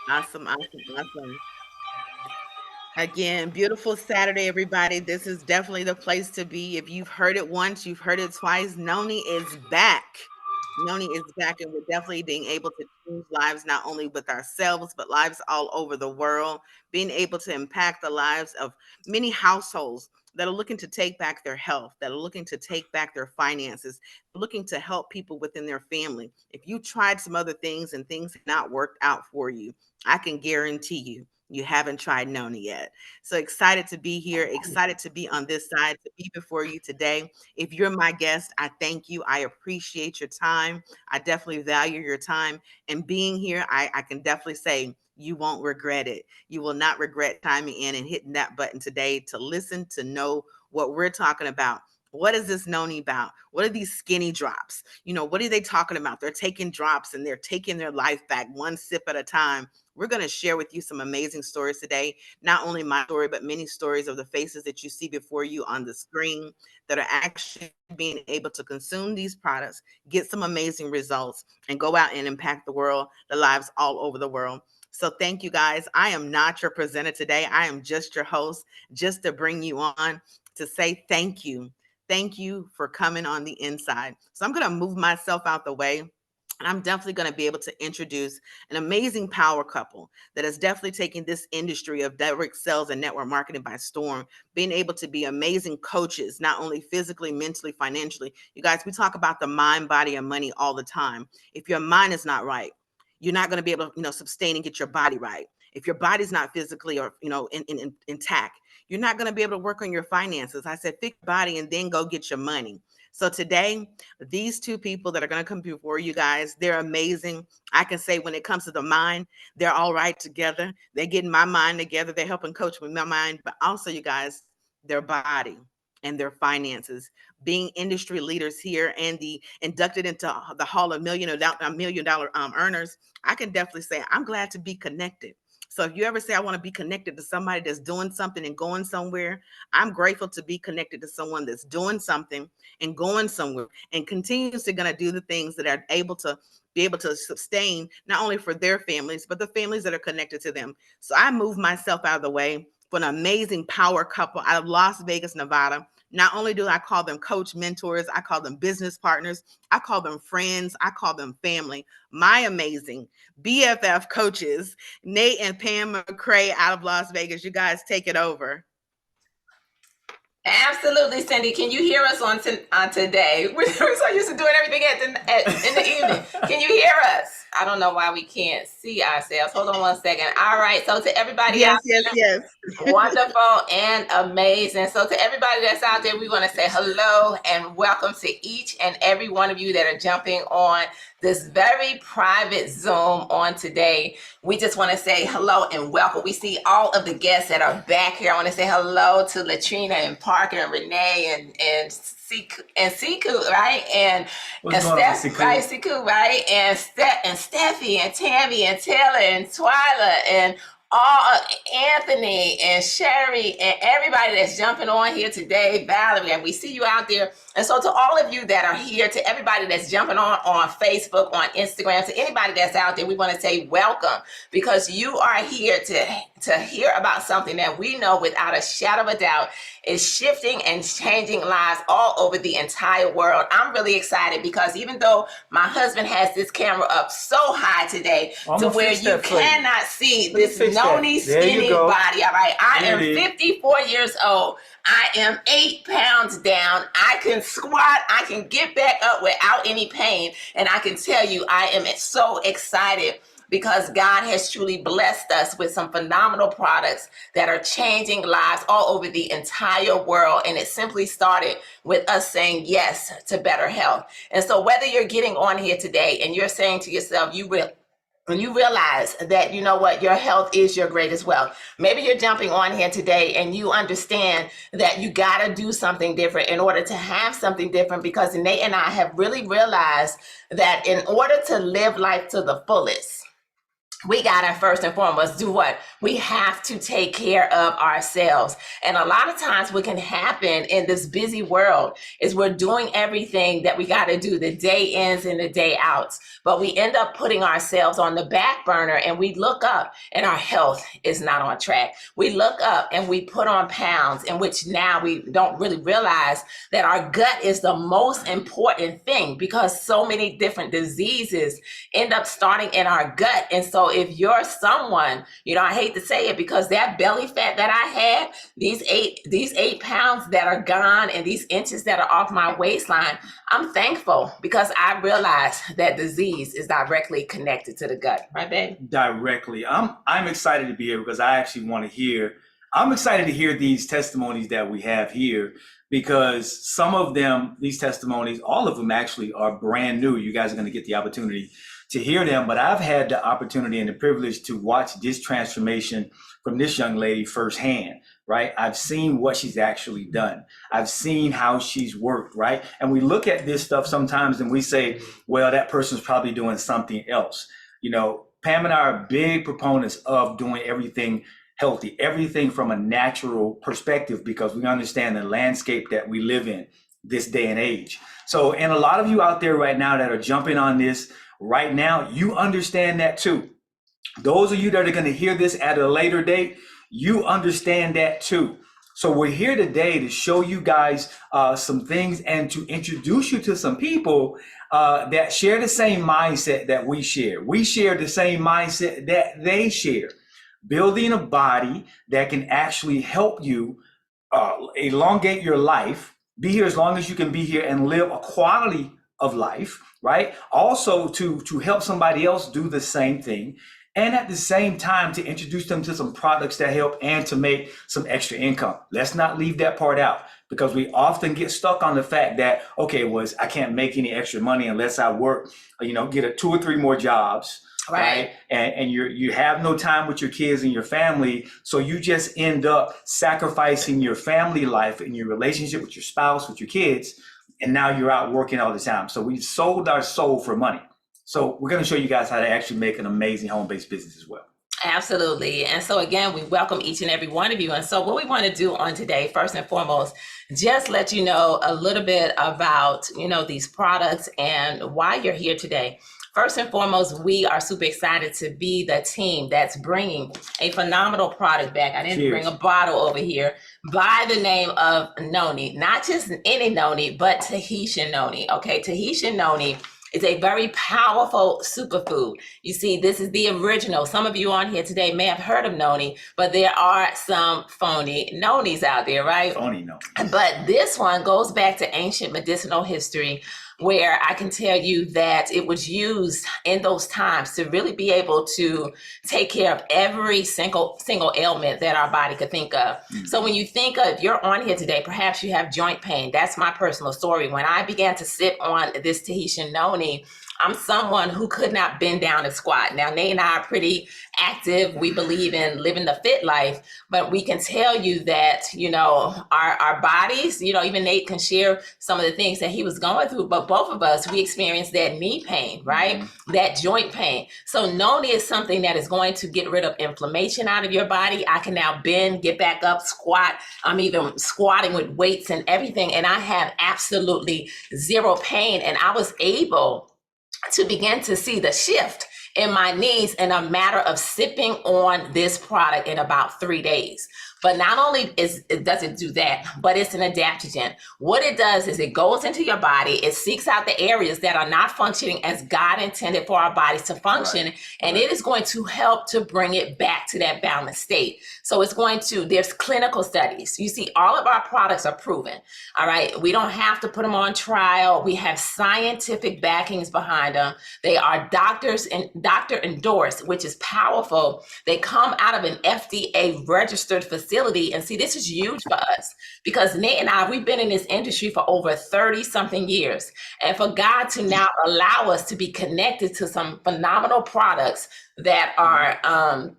Awesome, awesome, awesome. Again, beautiful Saturday, everybody. This is definitely the place to be. If you've heard it once, you've heard it twice. Noni is back. Noni is back, and we're definitely being able to change lives not only with ourselves, but lives all over the world. Being able to impact the lives of many households that are looking to take back their health, that are looking to take back their finances, looking to help people within their family. If you tried some other things and things have not worked out for you, I can guarantee you haven't tried Noni yet. So excited to be here, excited to be on this side, to be before you today. If you're my guest, I thank you. I appreciate your time. I definitely value your time. And being here, I can definitely say you won't regret it. You will not regret chiming in and hitting that button today to listen, to know what we're talking about. What is this Noni about? What are these skinny drops? What are they talking about? They're taking drops and they're taking their life back one sip at a time. We're going to share with you some amazing stories today. Not only my story, but many stories of the faces that you see before you on the screen that are actually being able to consume these products, get some amazing results, and go out and impact the world, the lives all over the world. So thank you guys. I am not your presenter today. I am just your host, just to bring you on to say thank you. Thank you for coming on the inside. So I'm going to move myself out the way. And I'm definitely going to be able to introduce an amazing power couple that is definitely taking this industry of direct sales and network marketing by storm, being able to be amazing coaches, not only physically, mentally, financially. You guys, we talk about the mind, body, and money all the time. If your mind is not right, you're not going to be able to, sustain and get your body right. If your body's not physically or, intact, you're not going to be able to work on your finances. I said, fix your body and then go get your money. So today, these two people that are going to come before you guys, they're amazing. I can say when it comes to the mind, they're all right together. They're getting my mind together. They're helping coach with my mind, but also you guys, their body and their finances. Being industry leaders here and the inducted into the Hall of $1 million earners, I can definitely say I'm glad to be connected. So if you ever say I want to be connected to somebody that's doing something and going somewhere, I'm grateful to be connected to someone that's doing something and going somewhere and continuously going to do the things that are able to sustain not only for their families, but the families that are connected to them. So I moved myself out of the way for an amazing power couple out of Las Vegas, Nevada. Not only do I call them coach mentors, I call them business partners, I call them friends, I call them family. My amazing BFF coaches, Nate and Pam McCray out of Las Vegas. You guys take it over. Absolutely, Cindy. Can you hear us on today? We're so used to doing everything in the evening. Can you hear us? I don't know why we can't see ourselves. Hold on one second. All right. So to everybody out Yes, yes, there, yes. wonderful and amazing. So to everybody that's out there, we want to say hello and welcome to each and every one of you that are jumping on this very private Zoom on today. We just want to say hello and welcome. We see all of the guests that are back here. I want to say hello to Latrina and Parker and Renee and Siku, right? And Steph, right? Siku, right? And Steffi and Tammy and Taylor and Twyla and all Anthony and Sherry and everybody that's jumping on here today, Valerie, and we see you out there. And so to all of you that are here, to everybody that's jumping on Facebook, on Instagram, to anybody that's out there, we want to say welcome, because you are here to hear about something that we know without a shadow of a doubt is shifting and changing lives all over the entire world. I'm really excited because even though my husband has this camera up so high today to where you cannot see this Noni Skinny Body, all right? I am 54 years old. I am 8 pounds down. I can squat. I can get back up without any pain. And I can tell you, I am so excited because God has truly blessed us with some phenomenal products that are changing lives all over the entire world. And it simply started with us saying yes to better health. And so whether you're getting on here today and you're saying to yourself, when you realize that, you know what, your health is your greatest wealth. Maybe you're jumping on here today and you understand that you got to do something different in order to have something different, because Nate and I have really realized that in order to live life to the fullest, we gotta first and foremost do what? We have to take care of ourselves. And a lot of times what can happen in this busy world is we're doing everything that we gotta do, the day ins and the day outs, but we end up putting ourselves on the back burner, and we look up and our health is not on track. We look up and we put on pounds, in which now we don't really realize that our gut is the most important thing, because so many different diseases end up starting in our gut. And so if you're someone, I hate to say it, because that belly fat that I had, these 8 pounds that are gone and these inches that are off my waistline, I'm thankful, because I realize that disease is directly connected to the gut. Right, babe? Directly. I'm excited to be here because I actually want to hear. I'm excited to hear these testimonies that we have here, because some of them, these testimonies, all of them actually are brand new. You guys are going to get the opportunity to hear them, but I've had the opportunity and the privilege to watch this transformation from this young lady firsthand, right? I've seen what she's actually done. I've seen how she's worked, right? And we look at this stuff sometimes and we say, well, that person's probably doing something else. Pam and I are big proponents of doing everything healthy, everything from a natural perspective, because we understand the landscape that we live in this day and age. So, and a lot of you out there right now that are jumping on this right now, you understand that too. Those of you that are going to hear this at a later date, you understand that too. So we're here today to show you guys some things and to introduce you to some people that share the same mindset that we share. We share the same mindset that they share. Building a body that can actually help you elongate your life, be here as long as you can be here, and live a quality of life, right? Also to help somebody else do the same thing. And at the same time, to introduce them to some products that help and to make some extra income. Let's not leave that part out, because we often get stuck on the fact that, okay, I can't make any extra money unless I work, get 2 or 3 more jobs. Right. And you have no time with your kids and your family. So you just end up sacrificing your family life and your relationship with your spouse, with your kids. And now you're out working all the time. So we've sold our soul for money. So we're going to show you guys how to actually make an amazing home-based business as well. Absolutely. And so again, we welcome each and every one of you. And so what we want to do on today, first and foremost, just let you know a little bit about, these products and why you're here today. First and foremost, we are super excited to be the team that's bringing a phenomenal product back. I didn't bring a bottle over here, by the name of Noni. Not just any Noni, but Tahitian Noni. Okay, Tahitian Noni is a very powerful superfood. You see, this is the original. Some of you on here today may have heard of Noni, but there are some phony Nonis out there, right? Phony Noni. But this one goes back to ancient medicinal history, where I can tell you that it was used in those times to really be able to take care of every single ailment that our body could think of. Mm-hmm. So when you think of, you're on here today, perhaps you have joint pain. That's my personal story. When I began to sit on this Tahitian Noni, I'm someone who could not bend down and squat. Now, Nate and I are pretty active. We believe in living the fit life, but we can tell you that, our bodies, even Nate can share some of the things that he was going through, but both of us, we experienced that knee pain, right? Mm-hmm. That joint pain. So Noni is something that is going to get rid of inflammation out of your body. I can now bend, get back up, squat. I'm even squatting with weights and everything. And I have absolutely zero pain. And I was able to begin to see the shift in my knees in a matter of sipping on this product in about 3 days. But not only does it do that, but it's an adaptogen. What it does is it goes into your body, it seeks out the areas that are not functioning as God intended for our bodies to function, and it is going to help to bring it back to that balanced state. So there's clinical studies. You see, all of our products are proven, all right? We don't have to put them on trial. We have scientific backings behind them. They are doctor endorsed, which is powerful. They come out of an FDA registered facility. And see, this is huge for us, because Nate and I, we've been in this industry for over 30 something years. And for God to now allow us to be connected to some phenomenal products that are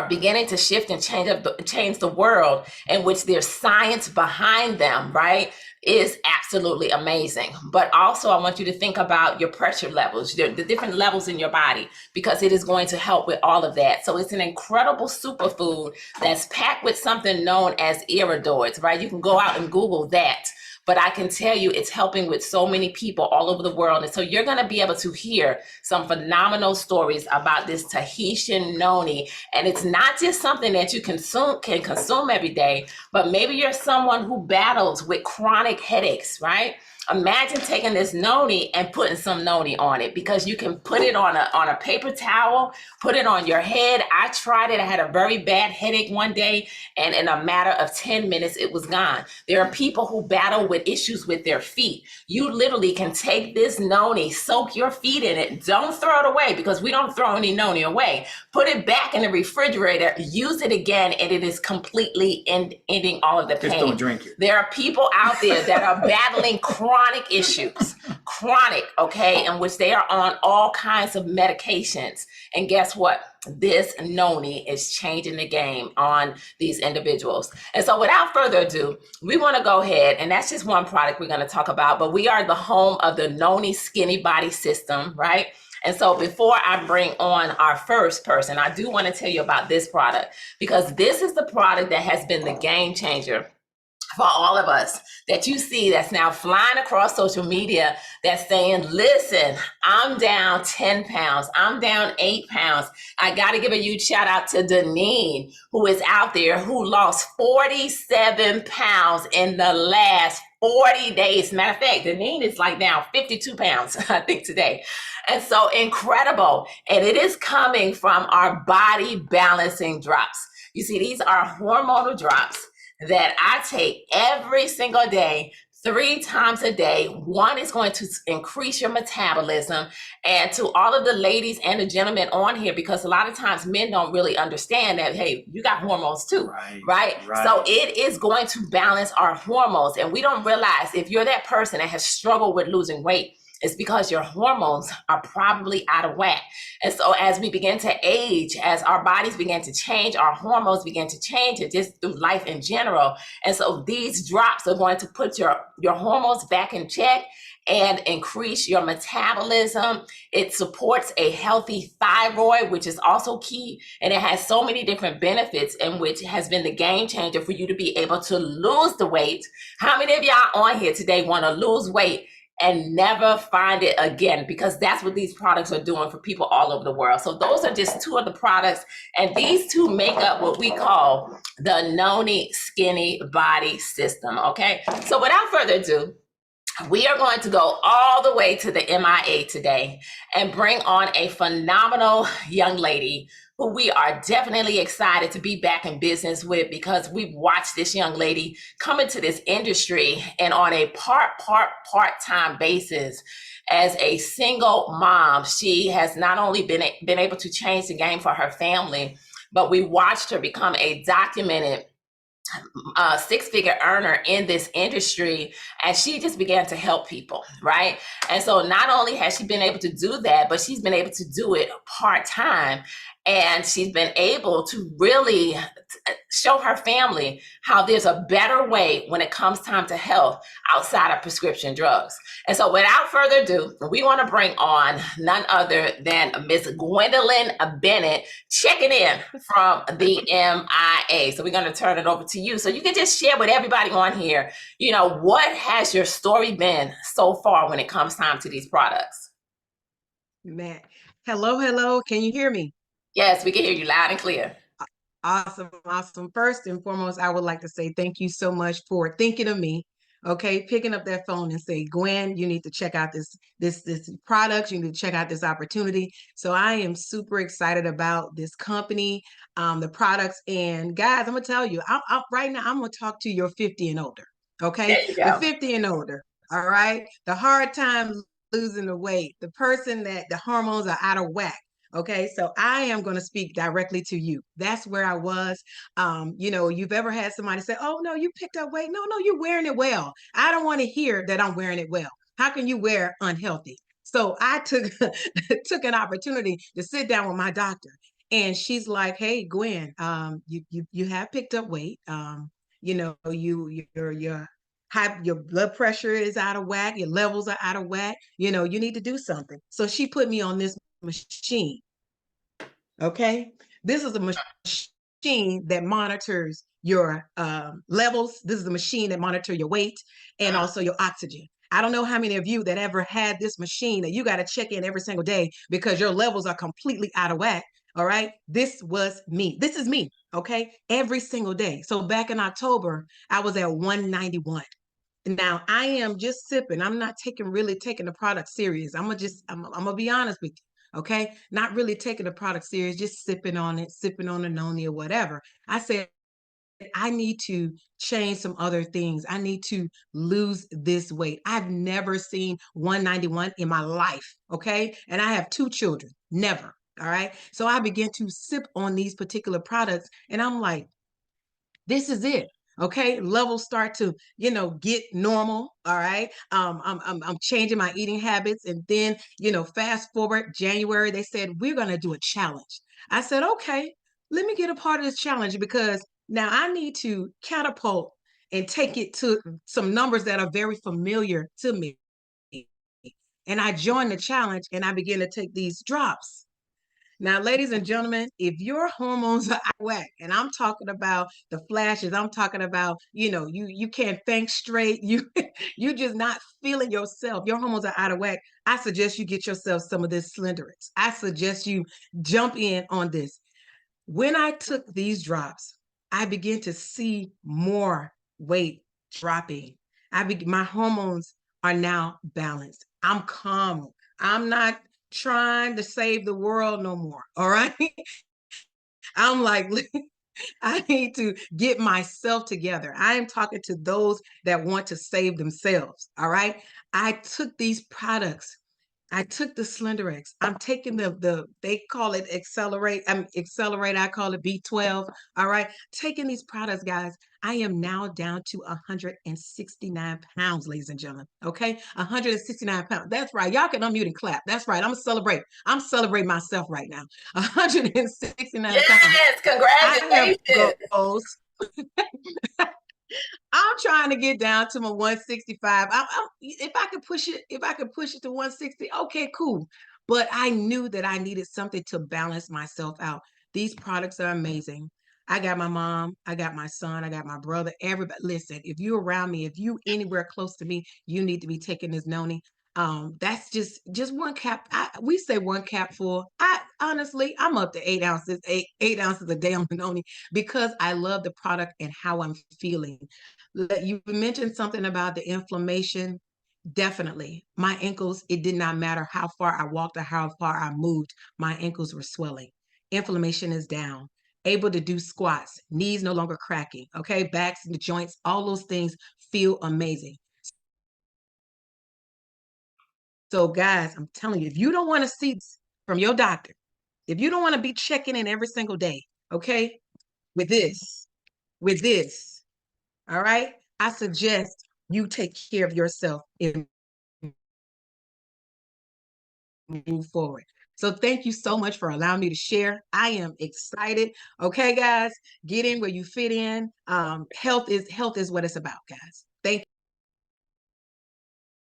beginning to shift and change the world, in which there's science behind them, right? is absolutely amazing. But also, I want you to think about your pressure levels, the different levels in your body, because it is going to help with all of that. So it's an incredible superfood that's packed with something known as iridoids, right? You can go out and Google that. But I can tell you it's helping with so many people all over the world. And so you're going to be able to hear some phenomenal stories about this Tahitian noni. And it's not just something that you can consume every day, but maybe you're someone who battles with chronic headaches, right? Imagine taking this noni and putting some noni on it, because you can put it on a paper towel, put it on your head. I tried it. I had a very bad headache one day, and in a matter of 10 minutes, it was gone. There are people who battle with issues with their feet. You literally can take this noni, soak your feet in it. Don't throw it away, because we don't throw any noni away. Put it back in the refrigerator, use it again, and it is completely ending all of the pain. Just don't drink it. There are people out there that are battling chronic issues, okay, in which they are on all kinds of medications. And guess what? This noni is changing the game on these individuals. And so without further ado, we want to go ahead, and that's just one product we're going to talk about, but we are the home of the Noni Skinny Body system, right? And so before I bring on our first person, I do want to tell you about this product, because this is the product that has been the game changer for all of us, that you see that's now flying across social media, that's saying, listen, I'm down 10 pounds. I'm down 8 pounds. I got to give a huge shout out to Deneen, who is out there, who lost 47 pounds in the last 40 days. Matter of fact, Deneen is like now 52 pounds, I think, today. And so incredible. And it is coming from our body balancing drops. You see, these are hormonal drops that I take every single day, 3 times a day. One is going to increase your metabolism. And to all of the ladies and the gentlemen on here, because a lot of times men don't really understand that, hey, you got hormones too, right? So it is going to balance our hormones. And we don't realize, if you're that person that has struggled with losing weight, it's because your hormones are probably out of whack. And so as we begin to age, as our bodies begin to change, our hormones begin to change, and just through life in general. And so these drops are going to put your hormones back in check and increase your metabolism. It supports a healthy thyroid, which is also key. And it has so many different benefits, in which has been the game changer for you to be able to lose the weight. How many of y'all on here today want to lose weight and never find it again? Because that's what these products are doing for people all over the world. So those are just 2 of the products, and these 2 make up what we call the Noni Skinny Body system, okay? So without further ado, we are going to go all the way to the MIA today and bring on a phenomenal young lady who we are definitely excited to be back in business with, because we've watched this young lady come into this industry, and on a part-time basis, as a single mom, she has not only been able to change the game for her family, but we watched her become a documented 6-figure earner in this industry, and she just began to help people, right? And so not only has she been able to do that, but she's been able to do it part-time, and she's been able to really show her family how there's a better way when it comes time to health outside of prescription drugs. And so without further ado, we want to bring on none other than Miss Gwendolyn Bennett, checking in from the MIA. So we're going to turn it over to you, so you can just share with everybody on here, what has your story been so far when it comes time to these products? Man, hello. Can you hear me? Yes, we can hear you loud and clear. Awesome. First and foremost, I would like to say thank you so much for thinking of me. Okay, picking up that phone and say, Gwen, you need to check out this product. You need to check out this opportunity. So I am super excited about this company, the products, and guys, I'm gonna tell you, right now I'm gonna talk to your 50 and older. Okay, There you go. the 50 and older. All right, the hard time losing the weight, the person that the hormones are out of whack. Okay, so I am going to speak directly to you. That's where I was. You've ever had somebody say, "Oh no, you picked up weight." No, you're wearing it well. I don't want to hear that I'm wearing it well. How can you wear unhealthy? So I took took an opportunity to sit down with my doctor, and she's like, "Hey, Gwen, you have picked up weight. Your your blood pressure is out of whack, your levels are out of whack, you need to do something. So she put me on this machine. Okay. This is a machine that monitors your levels. This is a machine that monitors your weight and also your oxygen. I don't know how many of you that ever had this machine that you got to check in every single day because your levels are completely out of whack. All right. This was me. This is me. Okay. Every single day. So back in October, I was at 191. Now I am just sipping. I'm not really taking the product serious. I'm gonna be honest with you. Okay. Not really taking the product serious, just sipping on it, sipping on the Noni or whatever. I said, I need to change some other things. I need to lose this weight. I've never seen 191 in my life. Okay. And I have 2 children. Never. All right. So I began to sip on these particular products and I'm like, this is it. Okay, levels start to get normal. All right, I'm changing my eating habits, and then fast forward January, they said we're gonna do a challenge. I said, okay, let me get a part of this challenge because now I need to catapult and take it to some numbers that are very familiar to me. And I joined the challenge, and I began to take these drops. Now, ladies and gentlemen, if your hormones are out of whack, and I'm talking about the flashes, I'm talking about, you can't think straight, you just not feeling yourself, your hormones are out of whack. I suggest you get yourself some of this Slenderix. I suggest you jump in on this. When I took these drops, I began to see more weight dropping. My hormones are now balanced. I'm calm. I'm not trying to save the world no more. All right. I'm like, I need to get myself together. I am talking to those that want to save themselves. All right. I took these products. I took the Slenderx. I'm taking they call it accelerate. Accelerate. I call it B12. All right. Taking these products, guys. I am now down to 169 pounds, ladies and gentlemen. Okay. 169 pounds. That's right. Y'all can unmute and clap. That's right. I'm gonna celebrate. I'm celebrating myself right now. 169 pounds. Yes, I have congratulations. goals. I'm trying to get down to my 165. If I could push it to 160, okay, cool. But I knew that I needed something to balance myself out. These products are amazing. I got my mom, I got my son, I got my brother. Everybody, listen. If you're around me, if you anywhere close to me, you need to be taking this Noni. That's just one cap. We say one cap full. I honestly, I'm up to 8 ounces, eight ounces a day on the Noni because I love the product and how I'm feeling. You mentioned something about the inflammation. Definitely. My ankles, it did not matter how far I walked or how far I moved, my ankles were swelling. Inflammation is down. Able to do squats, knees no longer cracking. Okay, backs and the joints, all those things feel amazing. So, guys, I'm telling you, if you don't want to see this from your doctor, if you don't want to be checking in every single day, okay, with this, with this, all right, I suggest you take care of yourself and move forward. So thank you so much for allowing me to share. I am excited. Okay, guys, get in where you fit in. Health is what it's about, guys. Thank you.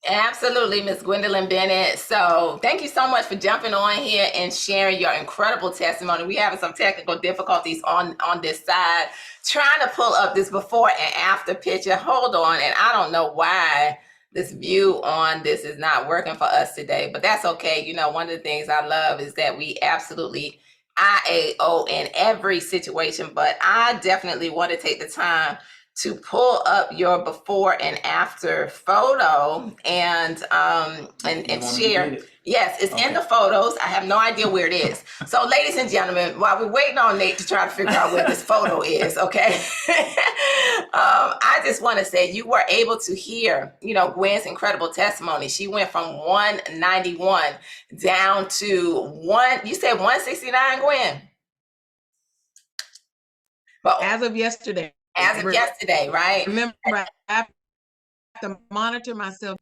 Absolutely, Miss Gwendolyn Bennett. So thank you so much for jumping on here and sharing your incredible testimony. We having some technical difficulties on this side, trying to pull up this before and after picture. Hold on, and I don't know why this view on this is not working for us today, but that's okay. You know, one of the things I love is that we absolutely IAO in every situation, but I definitely want to take the time to pull up your before and after photo and share. Yes, it's in the photos. I have no idea where it is. So, ladies and gentlemen, while we're waiting on Nate to try to figure out where this photo is, okay, I just want to say you were able to hear, Gwen's incredible testimony. She went from 191 down to you said 169, Gwen? But as of yesterday. As of yesterday, right? Remember, I have to monitor myself.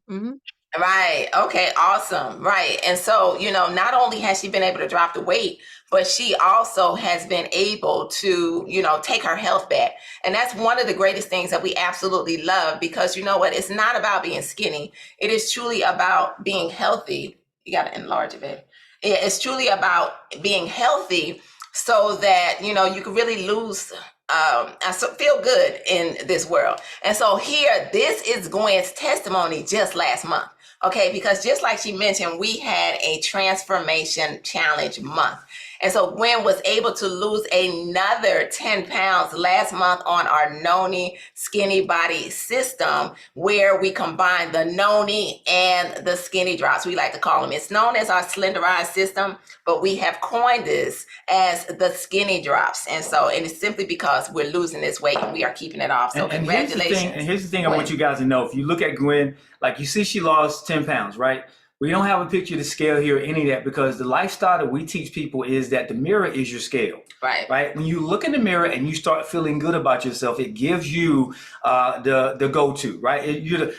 Right. Okay. Awesome. Right. And so, not only has she been able to drop the weight, but she also has been able to, take her health back. And that's one of the greatest things that we absolutely love, because you know what? It's not about being skinny. It is truly about being healthy. You got to enlarge it, babe. It's truly about being healthy so that, you can really lose, feel good in this world. And so here, this is Gwen's testimony just last month. Okay, because just like she mentioned, we had a transformation challenge month. And so Gwen was able to lose another 10 pounds last month on our Noni Skinny Body system, where we combine the Noni and the Skinny Drops, we like to call them. It's known as our Slenderized system, but we have coined this as the Skinny Drops. And it's simply because we're losing this weight and we are keeping it off. So And congratulations. here's the thing I Gwen. want you guys to know. If you look at Gwen, like you see she lost 10 pounds, right? We don't have a picture of the scale here or any of that, because the lifestyle that we teach people is that the mirror is your scale. Right. When you look in the mirror and you start feeling good about yourself, it gives you the go-to, right?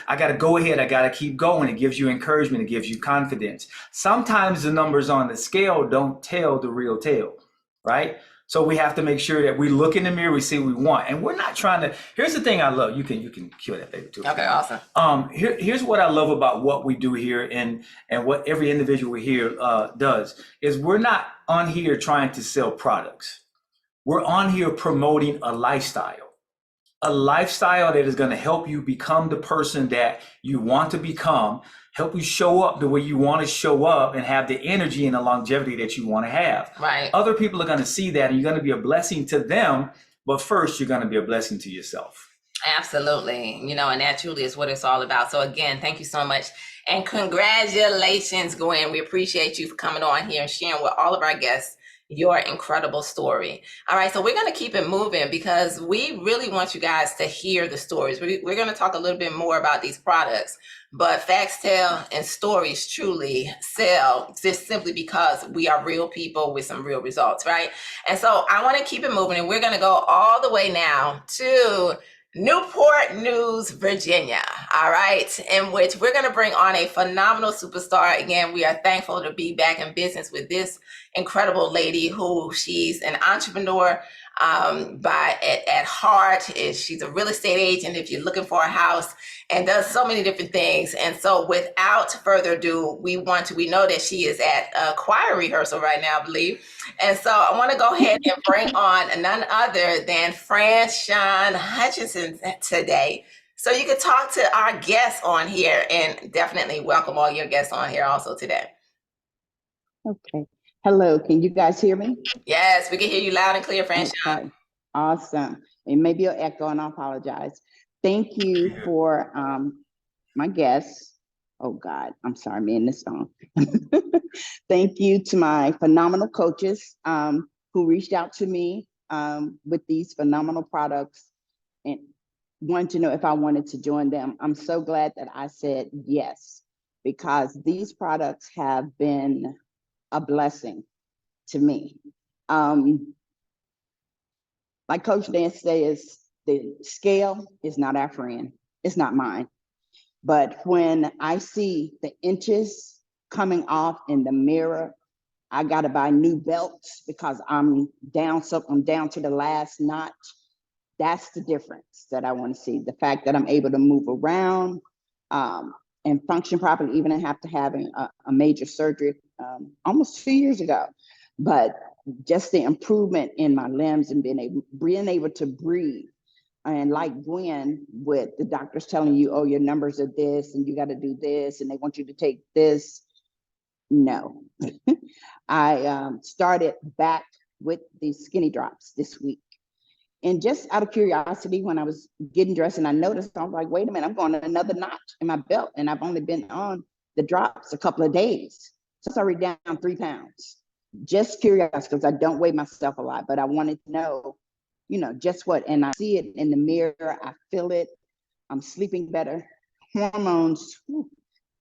I got to go ahead. I got to keep going. It gives you encouragement. It gives you confidence. Sometimes the numbers on the scale don't tell the real tale, right? So we have to make sure that we look in the mirror, we see what we want, and we're not trying to. Here's the thing I love. You can cue that baby too. Okay, awesome. Here's what I love about what we do here, and what every individual here does is we're not on here trying to sell products. We're on here promoting a lifestyle that is going to help you become the person that you want to become, help you show up the way you want to show up, and have the energy and the longevity that you want to have. Right. Other people are going to see that, and you're going to be a blessing to them. But first, you're going to be a blessing to yourself. Absolutely. And that truly is what it's all about. So again, thank you so much. And congratulations, Gwen. We appreciate you for coming on here and sharing with all of our guests your incredible story. All right, so we're going to keep it moving, because we really want you guys to hear the stories. We're going to talk a little bit more about these products, but facts tell and stories truly sell, just simply because we are real people with some real results, right? And so I want to keep it moving, and we're going to go all the way now to Newport News, Virginia, all right, in which we're going to bring on a phenomenal superstar. Again, we are thankful to be back in business with this incredible lady, who she's an entrepreneur at heart. She's a real estate agent if you're looking for a house, and does so many different things. And so without further ado, we know that she is at a choir rehearsal right now, I believe. And so I want to go ahead and bring on none other than Franshawn Hutchinson today, so you can talk to our guests on here, and definitely welcome all your guests on here also today. Okay. Hello, can you guys hear me? Yes, we can hear you loud and clear, Franshawn. Okay. Awesome. And maybe you'll echo, and I apologize. Thank you for my guests. Oh God, I'm sorry, me and this song. Thank you to my phenomenal coaches who reached out to me with these phenomenal products and wanted to know if I wanted to join them. I'm so glad that I said yes, because these products have been a blessing to me. Like Coach Dan says, the scale is not our friend. It's not mine. But when I see the inches coming off in the mirror, I got to buy new belts because I'm down to the last notch. That's the difference that I want to see. The fact that I'm able to move around and function properly, even after having a major surgery almost 2 years ago. But just the improvement in my limbs and being able to breathe. And like Gwen, with the doctors telling you, oh, your numbers are this, and you got to do this, and they want you to take this. No. I started back with the Skinny Drops this week. And just out of curiosity, when I was getting dressed and I noticed, I was like, wait a minute, I'm going another notch in my belt. And I've only been on the drops a couple of days. So I already down 3 pounds. Just curious, because I don't weigh myself a lot, but I wanted to know, just what. And I see it in the mirror. I feel it. I'm sleeping better. Hormones.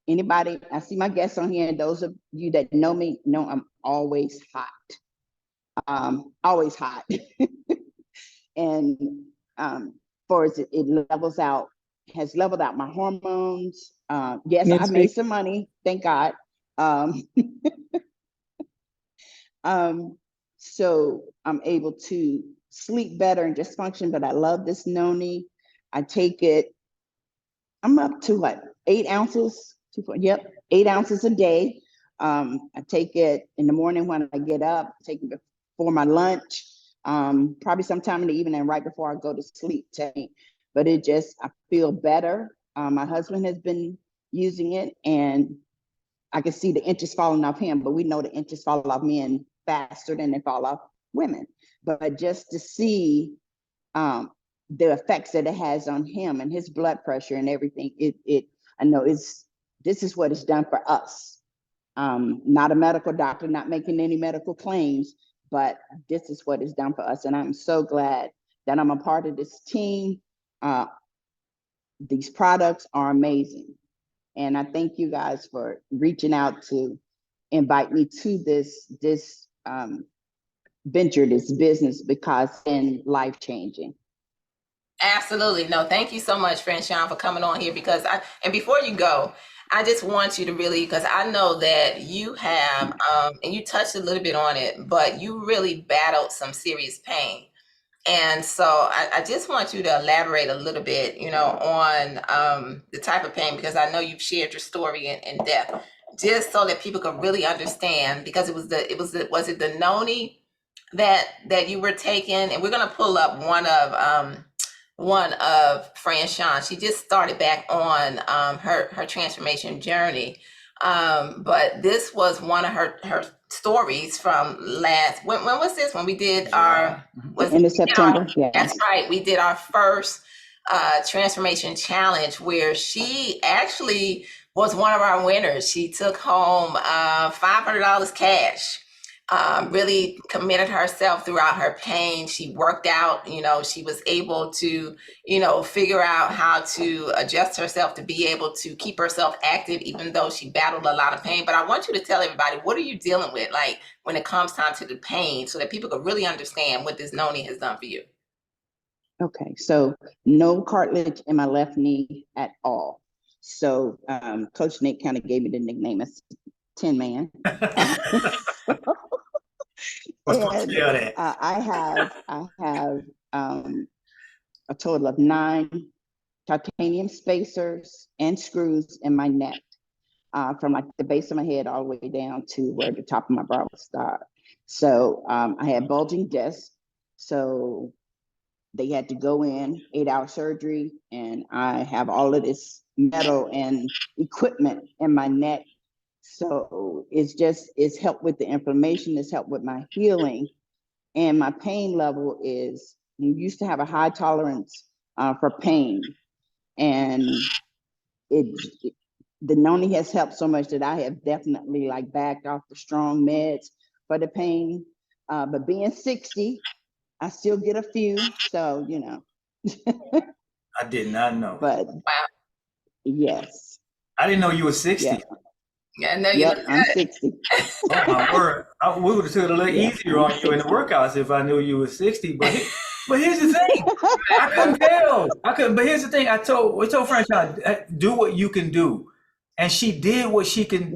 Anybody, I see my guests on here, and those of you that know me know I'm always hot. Always hot. And it levels out has leveled out my hormones. Yes, Good I made speak. some money, thank God. Um, so I'm able to sleep better and just function. But I love this noni. I take it. I'm up to what, 8 ounces? Yep, 8 ounces a day. I take it in the morning when I get up. Take it before my lunch. Probably sometime in the evening, right before I go to sleep. But it just, I feel better. My husband has been using it, and I can see the inches falling off him, but we know the inches fall off men faster than they fall off women. But just to see the effects that it has on him and his blood pressure and everything, I know this is what it's done for us. Not a medical doctor, not making any medical claims, but this is what it's done for us. And I'm so glad that I'm a part of this team. These products are amazing. And I thank you guys for reaching out to invite me to this venture, this business, because it's been life changing. Absolutely. No, thank you so much, friend Sean, for coming on here, because and before you go, I just want you to really, because I know that you have, and you touched a little bit on it, but you really battled some serious pain. And so I just want you to elaborate a little bit, on the type of pain, because I know you've shared your story in depth, just so that people can really understand, because was it the Noni that you were taking? And we're gonna pull up one of Fran Sean. She just started back on her transformation journey. But this was one of her stories from when was this? When we did our End of September, that's yes. right. We did our first transformation challenge, where she actually was one of our winners. She took home $500 cash. Really committed herself throughout her pain. She worked out, she was able to, figure out how to adjust herself to be able to keep herself active, even though she battled a lot of pain. But I want you to tell everybody, what are you dealing with, like, when it comes time to the pain, so that people can really understand what this Noni has done for you. Okay, so no cartilage in my left knee at all. So Coach Nick kind of gave me the nickname as Tin Man. And I have a total of 9 titanium spacers and screws in my neck, from like the base of my head all the way down to where the top of my brow would start. So I had bulging discs. So they had to go in, 8-hour surgery, and I have all of this metal and equipment in my neck. So it's helped with the inflammation, it's helped with my healing. And my pain level is, you used to have a high tolerance for pain. And the Noni has helped so much that I have definitely like backed off the strong meds for the pain. But being 60, I still get a few. So, I did not know. But wow. Yes. I didn't know you were 60. Yeah. Yeah, no, you Yep, look I'm good. 60. Oh my word! We would have took it a little Yeah, easier I'm on you in the 60. workouts if I knew you were 60. But here's the thing: I couldn't tell. I couldn't. But here's the thing: we told Franchise, do what you can do, and she did what she could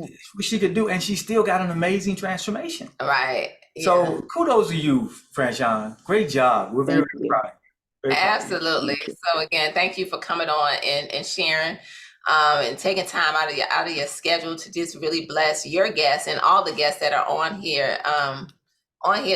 do, and she still got an amazing transformation. Right. Yeah. So kudos to you, Franchise. Great job. We're very Thank you. proud. Very proud. Absolutely. Thank you. So again, thank you for coming on and sharing, and taking time out of your schedule to just really bless your guests and all the guests that are on here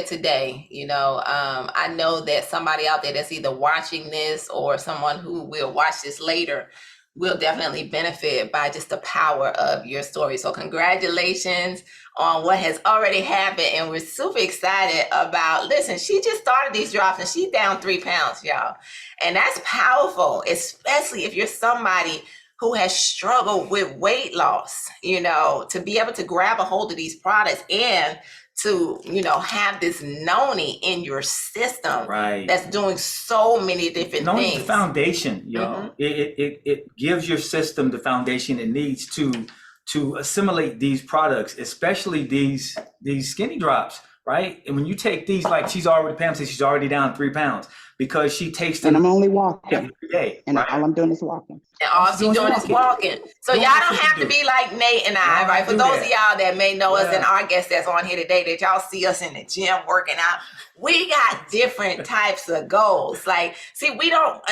today. I know that somebody out there that's either watching this, or someone who will watch this later, will definitely benefit by just the power of your story. So congratulations on what has already happened. And we're super excited about, listen, she just started these drops and she's down 3 pounds, y'all. And that's powerful, especially if you're somebody who has struggled with weight loss, to be able to grab a hold of these products and to, have this Noni in your system, right, that's doing so many different Noni's things. the foundation, y'all. It gives your system the foundation it needs to assimilate these products, especially these skinny drops. right? And when you take these, like Pam says, she's already down 3 pounds because she takes them And I'm only walking. every day, And right? all I'm doing is walking. And all she's doing is walking. So y'all don't have to be like Nate and I, right? For those of y'all that may know us and our guests that's on here today, that y'all see us in the gym working out, we got different types of goals. Like, see, we don't,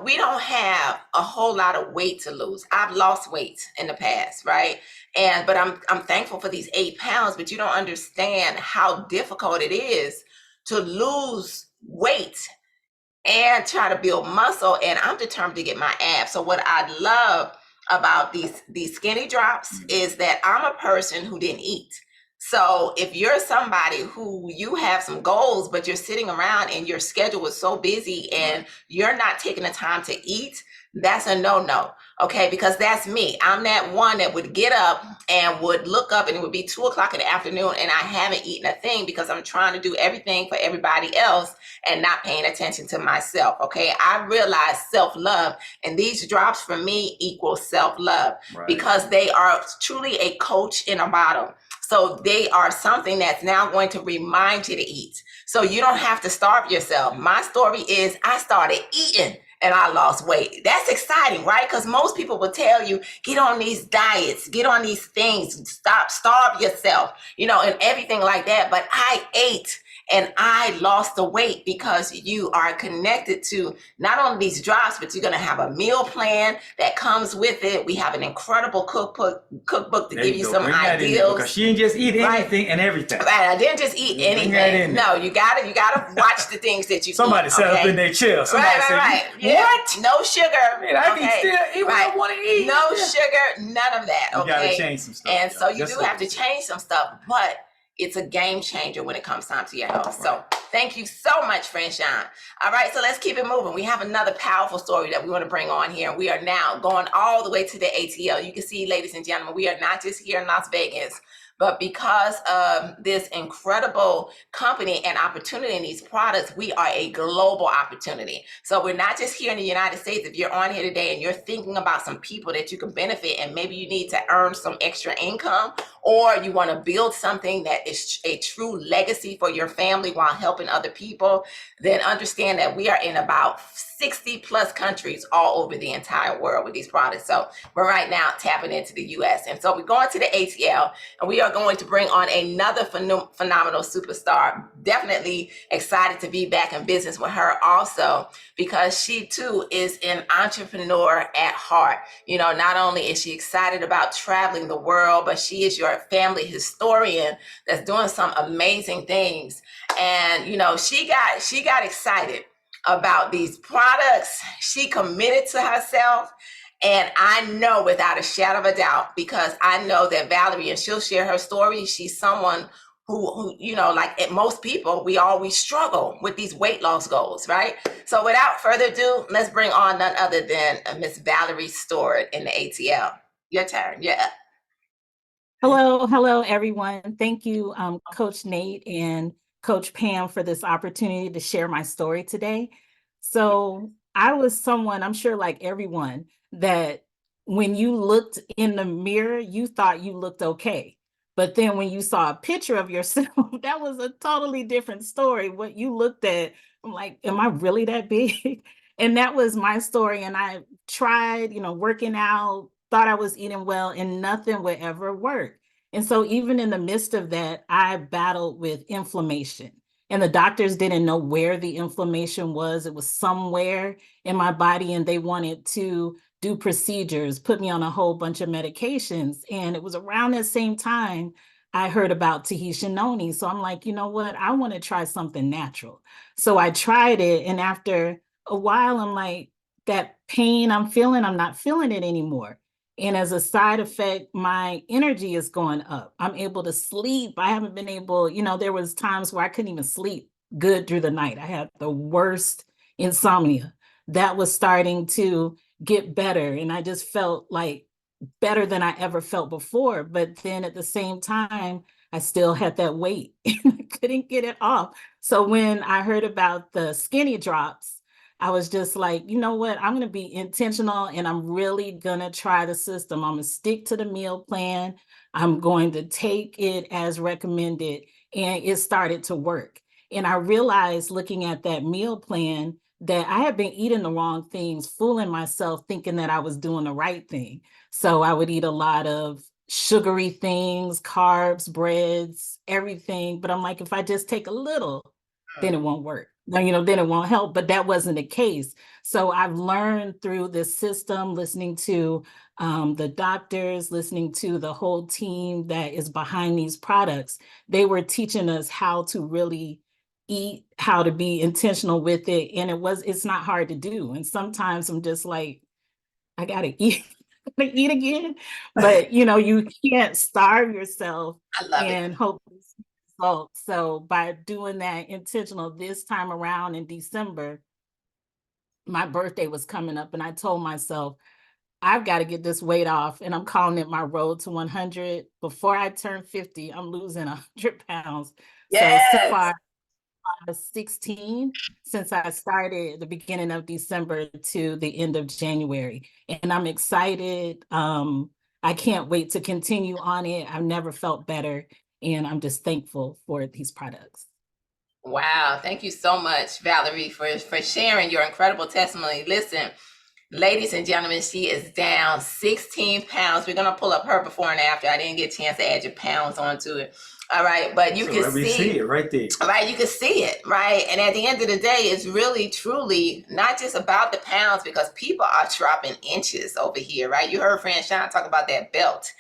we don't have a whole lot of weight to lose. I've lost weight in the past, right? But I'm thankful for these 8 pounds, but you don't understand how difficult it is to lose weight and try to build muscle. And I'm determined to get my abs. So what I love about these skinny drops is that I'm a person who didn't eat. So if you're somebody who you have some goals, but you're sitting around and your schedule is so busy and you're not taking the time to eat, that's a no-no. Okay, because that's me. I'm that one that would get up and would look up and it would be 2:00 in the afternoon and I haven't eaten a thing because I'm trying to do everything for everybody else and not paying attention to myself. Okay, I realize self-love, and these drops for me equal self-love because they are truly a coach in a bottle. So they are something that's now going to remind you to eat. So you don't have to starve yourself. My story is I started eating and I lost weight. That's exciting, right? Because most people will tell you, get on these diets, get on these things, starve yourself, and everything like that. But I ate and I lost the weight because you are connected to not only these drops, but you're going to have a meal plan that comes with it. We have an incredible cookbook to give you some ideas. Because she didn't just eat anything and everything. Right, I didn't just eat anything. No, you gotta watch the things that you Somebody eat. Somebody set up in their chill. Somebody Right. Yeah. What? No sugar. Man, I can still eat what I want to eat. No sugar, none of that. Okay. You gotta change some stuff. And so you do have to change some stuff, but it's a game changer when it comes time to your health. Right. So thank you so much, Franchon. All right, so let's keep it moving. We have another powerful story that we want to bring on here. We are now going all the way to the ATL. You can see, ladies and gentlemen, we are not just here in Las Vegas, but because of this incredible company and opportunity in these products, we are a global opportunity. So we're not just here in the United States. If you're on here today and you're thinking about some people that you can benefit and maybe you need to earn some extra income, or you want to build something that is a true legacy for your family while helping other people, then understand that we are in about 60 plus countries all over the entire world with these products. So we're right now tapping into the US. And so we're going to the ATL and we are going to bring on another phenomenal superstar. Definitely excited to be back in business with her also, because she too is an entrepreneur at heart. Not only is she excited about traveling the world, but she is your family historian that's doing some amazing things. And, she got excited about these products. She committed to herself. And I know without a shadow of a doubt, because I know that Valerie, and she'll share her story, she's someone who like most people, we always struggle with these weight loss goals, right? So without further ado, let's bring on none other than Miss Valerie Stewart in the ATL. Your turn. Yeah. Hello, everyone. Thank you, Coach Nate and Coach Pam, for this opportunity to share my story today. So I was someone, I'm sure like everyone, that when you looked in the mirror, you thought you looked okay. But then when you saw a picture of yourself, that was a totally different story. What you looked at, I'm like, am I really that big? And that was my story. And I tried, working out, thought I was eating well, and nothing would ever work. And so even in the midst of that, I battled with inflammation. And the doctors didn't know where the inflammation was. It was somewhere in my body, and they wanted to do procedures, put me on a whole bunch of medications. And it was around that same time I heard about Tahitian Noni. So I'm like, you know what? I want to try something natural. So I tried it. And after a while, I'm like, that pain I'm feeling, I'm not feeling it anymore. And as a side effect, my energy is going up. I'm able to sleep. I haven't been able, there was times where I couldn't even sleep good through the night. I had the worst insomnia. That was starting to get better. And I just felt like better than I ever felt before. But then at the same time, I still had that weight and I couldn't get it off. So when I heard about the skinny drops, I was just like, you know what? I'm going to be intentional and I'm really going to try the system. I'm going to stick to the meal plan. I'm going to take it as recommended. and it started to work. And I realized looking at that meal plan that I had been eating the wrong things, fooling myself, thinking that I was doing the right thing. So I would eat a lot of sugary things, carbs, breads, everything. But I'm like, if I just take a little, then it won't work. Then it won't help. But that wasn't the case. So I've learned through this system, listening to the doctors, listening to the whole team that is behind these products. They were teaching us how to really eat, how to be intentional with it. And it's not hard to do. And sometimes I'm just like, I gotta eat, eat again. But you can't starve yourself I love it. and hope for results. So by doing that intentional this time around in December, my birthday was coming up, and I told myself, I've got to get this weight off, and I'm calling it my road to 100. Before I turn 50, I'm losing 100 pounds. So Yes. far, 16 since I started at the beginning of December to the end of January. And I'm excited. I can't wait to continue on it. I've never felt better. And I'm just thankful for these products. Wow. Thank you so much, Valerie, for sharing your incredible testimony. Listen, ladies and gentlemen, she is down 16 pounds. We're going to pull up her before and after. I didn't get a chance to add your pounds onto it. All right. But you can see it right there. Right. You can see it. Right. And at the end of the day, it's really, truly not just about the pounds, because people are dropping inches over here. Right. You heard Fran Sean talk about that belt.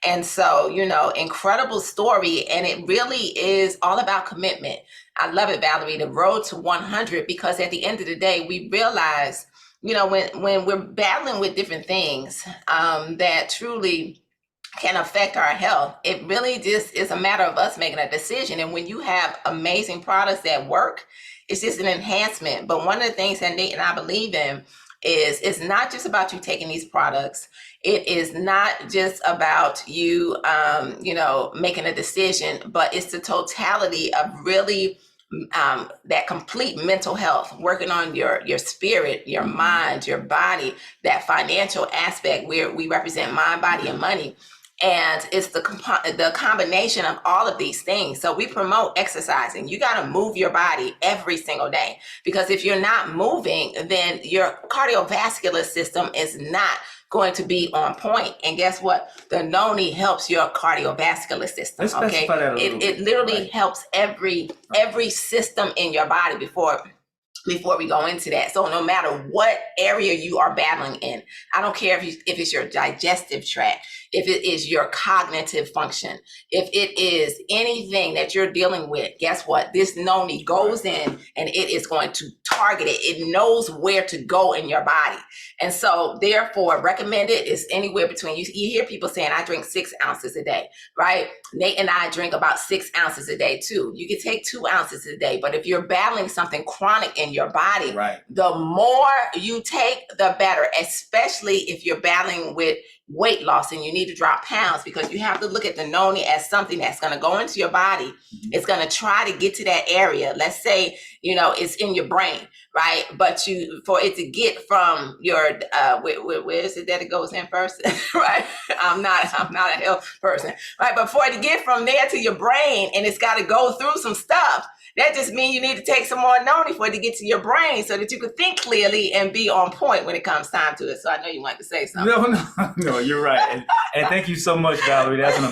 And so, incredible story. And it really is all about commitment. I love it, Valerie, the road to 100, because at the end of the day, we realize, when we're battling with different things that truly can affect our health, it really just is a matter of us making a decision. And when you have amazing products that work, it's just an enhancement. But one of the things that Nate and I believe in is it's not just about you taking these products. It is not just about you, making a decision, but it's the totality of really that complete mental health, working on your spirit, your mind, your body, that financial aspect where we represent mind, body, and money. And it's the combination of all of these things. So we promote exercising. You got to move your body every single day, because if you're not moving, then your cardiovascular system is not going to be on point. And guess what? The Noni helps your cardiovascular system. Let's okay, specify that a little it bit. literally Right. helps every system in your body before we go into that. So no matter what area you are battling in, I don't care if it's your digestive tract, if it is your cognitive function, if it is anything that you're dealing with, guess what? This Noni goes in and it is going to target it. It knows where to go in your body. And so therefore, recommended is anywhere between, you hear people saying, I drink 6 ounces a day, right? Nate and I drink about 6 ounces a day too. You can take 2 ounces a day, but if you're battling something chronic in your body, Right. the more you take, the better, especially if you're battling with weight loss and you need to drop pounds, because you have to look at the Noni as something that's going to go into your body. Mm-hmm. It's going to try to get to that area. Let's say, it's in your brain, right? But for it to get from your, where is it that it goes in first, right? I'm not a health person, right? But for it to get from there to your brain, and it's got to go through some stuff, that just means you need to take some more Noni for it to get to your brain so that you can think clearly and be on point when it comes time to it. So I know you want to say something. No, you're right. And thank you so much, Valerie. That's an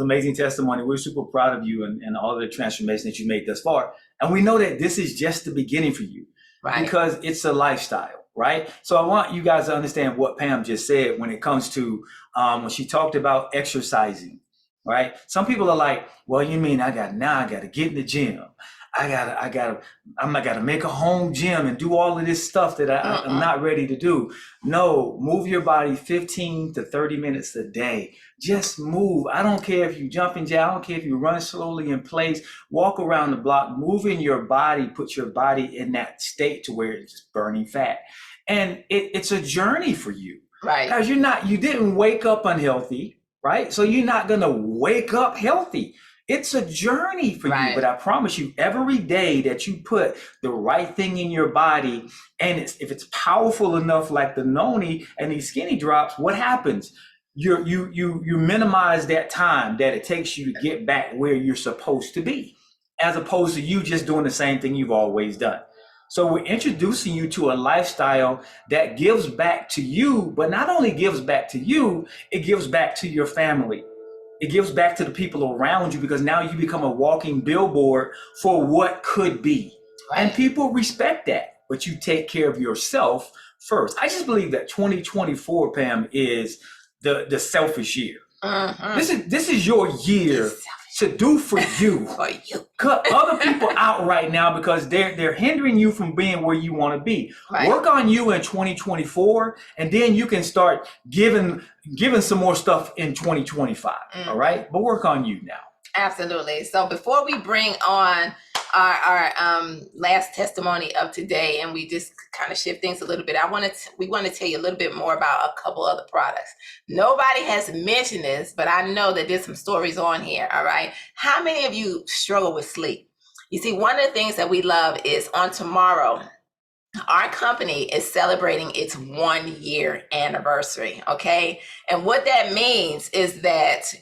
amazing testimony. We're super proud of you and all of the transformation that you made thus far. And we know that this is just the beginning for you, right? Because it's a lifestyle, right? So I want you guys to understand what Pam just said when it comes to when she talked about exercising. Right. Some people are like, well, you mean I got to get in the gym. I'm gotta make a home gym and do all of this stuff that I'm not ready to do. No, move your body 15 to 30 minutes a day. Just move. I don't care if you jump and jack. I don't care if you run slowly in place, walk around the block, moving your body, put your body in that state to where it's just burning fat. And it's a journey for you. Right. Because you didn't wake up unhealthy. Right. So you're not going to wake up healthy. It's a journey for you. But I promise you, every day that you put the right thing in your body, and if it's powerful enough, like the Noni and these skinny drops, what happens? you minimize that time that it takes you to get back where you're supposed to be, as opposed to you just doing the same thing you've always done. So we're introducing you to a lifestyle that gives back to you, but not only gives back to you, it gives back to your family. It gives back to the people around you, because now you become a walking billboard for what could be. Right. And people respect that, but you take care of yourself first. I just believe that 2024, Pam, is the selfish year. This is your year to do for you. For you. Cut other people out right now, because they're hindering you from being where you want to be. Right. Work on you in 2024, and then you can start giving some more stuff in 2025. All right, but work on you now. Absolutely. So before we bring on our last testimony of today, and we just kind of shift things a little bit, we want to tell you a little bit more about a couple other products. Nobody has mentioned this, but I know that there's some stories on here. All right. How many of you struggle with sleep? You see, one of the things that we love is on tomorrow, our company is celebrating its 1-year anniversary. Okay. And what that means is that,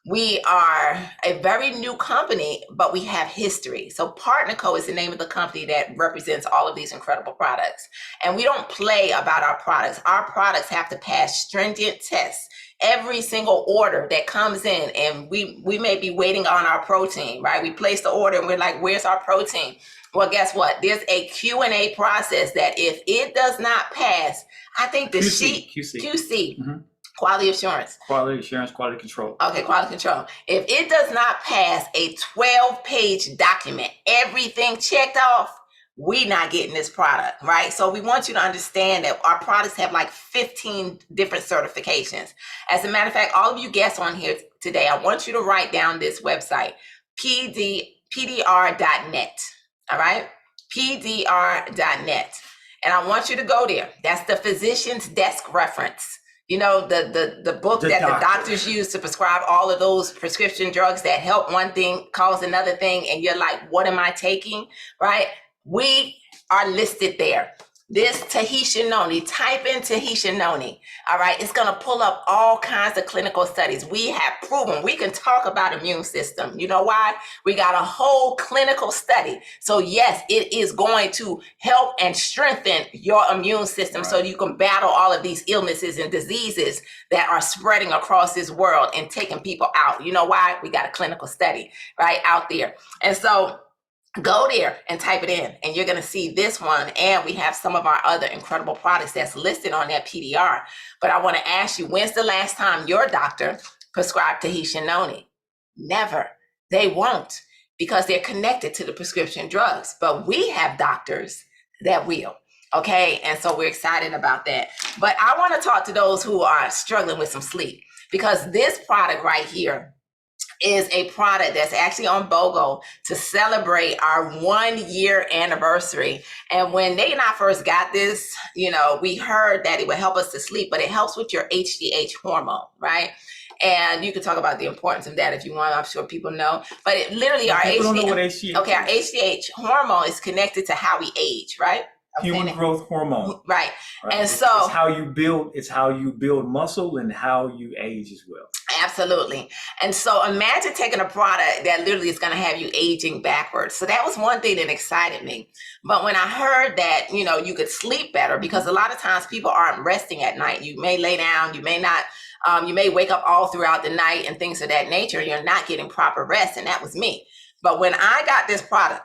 we are a very new company, but we have history. So PartnerCo is the name of the company that represents all of these incredible products. And we don't play about our products. Our products have to pass stringent tests. Every single order that comes in, and we may be waiting on our protein, right? We place the order and we're like, where's our protein? Well, guess what? There's a Q&A process that if it does not pass, I think the QC. Mm-hmm. Quality assurance. Quality assurance, quality control. Okay, quality control. If it does not pass a 12-page document, everything checked off, we not getting this product, right? So we want you to understand that our products have like 15 different certifications. As a matter of fact, all of you guests on here today, I want you to write down this website, pdr.net, all right? pdr.net. And I want you to go there. That's the physician's desk reference. The book that the doctors use to prescribe all of those prescription drugs that help one thing cause another thing. And you're like, what am I taking? Right? We are listed there. This Tahitian Noni, type in Tahitian Noni. All right. It's going to pull up all kinds of clinical studies. We have proven we can talk about immune system. You know why? We got a whole clinical study. So yes, it is going to help and strengthen your immune system, right, so you can battle all of these illnesses and diseases that are spreading across this world and taking people out. You know why? We got a clinical study right out there. And so go there and type it in, and you're going to see this one. And we have some of our other incredible products that's listed on that PDR. But I want to ask you, when's the last time your doctor prescribed Tahitian Noni? Never. They won't, because they're connected to the prescription drugs. But we have doctors that will. Okay. And so we're excited about that. But I want to talk to those who are struggling with some sleep, because this product right here is a product that's actually on BOGO to celebrate our 1-year anniversary. And when Nate and I first got this, we heard that it would help us to sleep, but it helps with your HGH hormone, right? And you can talk about the importance of that if you want. I'm sure people know, but it literally our HGH. Okay, our HGH hormone is connected to how we age, right? Human growth hormone. Right. And it's how you build muscle and how you age as well. Absolutely. And so imagine taking a product that literally is going to have you aging backwards. So that was one thing that excited me. But when I heard that, you could sleep better, because a lot of times people aren't resting at night. You may lay down, you may not, you may wake up all throughout the night and things of that nature. You're not getting proper rest. And that was me. But when I got this product,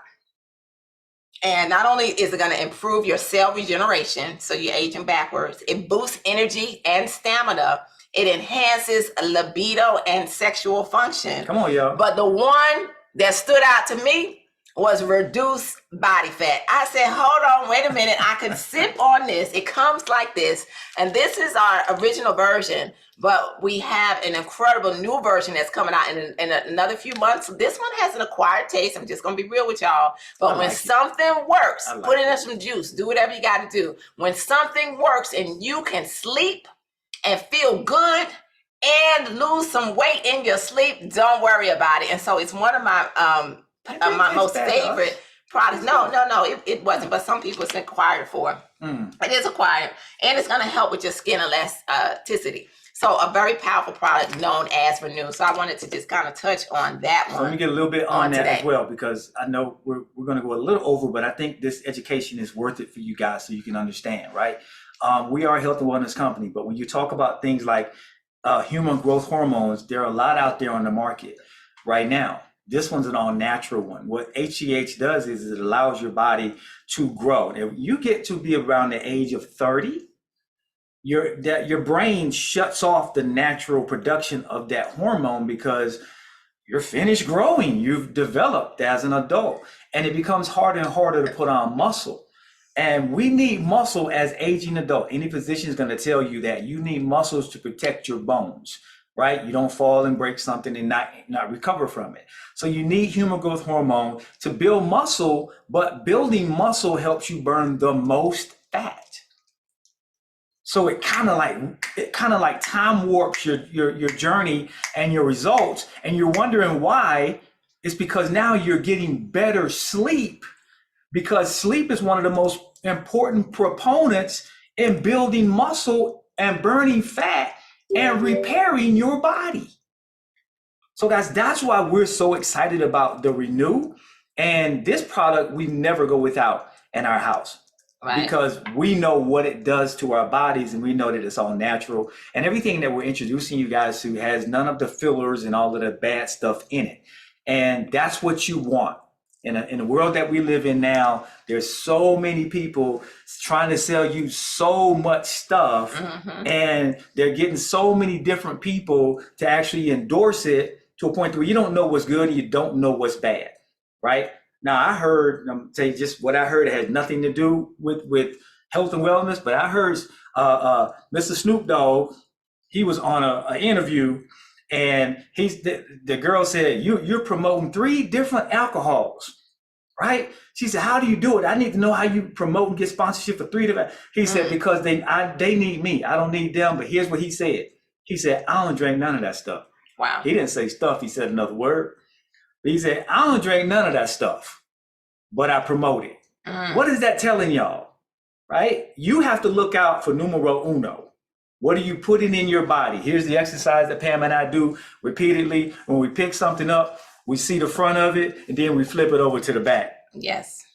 and not only is it going to improve your cell regeneration, so you're aging backwards, it boosts energy and stamina. It enhances libido and sexual function. Come on, y'all. But the one that stood out to me was reduced body fat. I said, hold on, wait a minute. I can sip on this. It comes like this. And this is our original version, but we have an incredible new version that's coming out in another few months. This one has an acquired taste. I'm just going to be real with y'all. But when something works, put in some juice, do whatever you got to do. When something works and you can sleep and feel good and lose some weight in your sleep, don't worry about it. And so it's one of my most favorite products. No, it wasn't. But some people it's acquired for. It is acquired, and it's going to help with your skin elasticity. So a very powerful product known as Renew. So I wanted to just kind of touch on that one. So let me get a little bit on that as well, because I know we're going to go a little over, but I think this education is worth it for you guys so you can understand, right? We are a health and wellness company, but when you talk about things like human growth hormones, there are a lot out there on the market right now. This one's an all-natural one. What HGH does is it allows your body to grow. If you get to be around the age of 30, your brain shuts off the natural production of that hormone because you're finished growing. You've developed as an adult, and it becomes harder and harder to put on muscle. And we need muscle as aging adult. Any physician is going to tell you that you need muscles to protect your bones, right? You don't fall and break something and not recover from it. So you need human growth hormone to build muscle, but building muscle helps you burn the most fat. So it kind of like time warps your journey and your results, and you're wondering why. It's because now you're getting better sleep, because sleep is one of the most important proponents in building muscle and burning fat and repairing your body. So that's why we're so excited about the Renew, and this product we never go without in our house. Right. Because we know what it does to our bodies, and we know that it's all natural, and everything that we're introducing you guys to has none of the fillers and all of the bad stuff in it. And that's what you want. In the world that we live in now, there's so many people trying to sell you so much stuff, and they're getting so many different people to actually endorse it to a point where you don't know what's good and you don't know what's bad, right? Now, I heard, I'm say just what I heard, it had nothing to do with health and wellness, but I heard Mr. Snoop Dogg, he was on an interview, and the girl said, you're promoting 3 different alcohols, right? She said, how do you do it? I need to know how you promote and get sponsorship for 3 different. He said, because they need me. I don't need them. But here's what he said. He said, I don't drink none of that stuff. Wow. He didn't say stuff. He said another word. He said, I don't drink none of that stuff, but I promote it. What is that telling y'all, right? You have to look out for numero uno. What are you putting in your body? Here's the exercise that Pam and I do repeatedly. When we pick something up, we see the front of it, and then we flip it over to the back. Yes.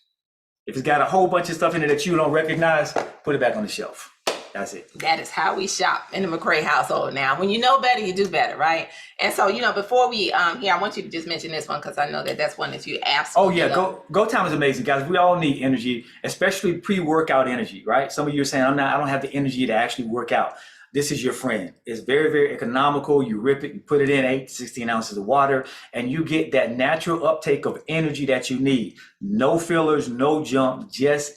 If it's got a whole bunch of stuff in it that you don't recognize, put it back on the shelf. That's it. That is how we shop in the McCray household now. When you know better, you do better, right? And so, before we here, I want you to just mention this one, because I know that that's one that you absolutely love. Go Time is amazing, guys. We all need energy, especially pre-workout energy, right? Some of you are saying, I don't have the energy to actually work out. This is your friend. It's very, very economical. You rip it, you put it in 8 to 16 ounces of water, and you get that natural uptake of energy that you need. No fillers, no junk, just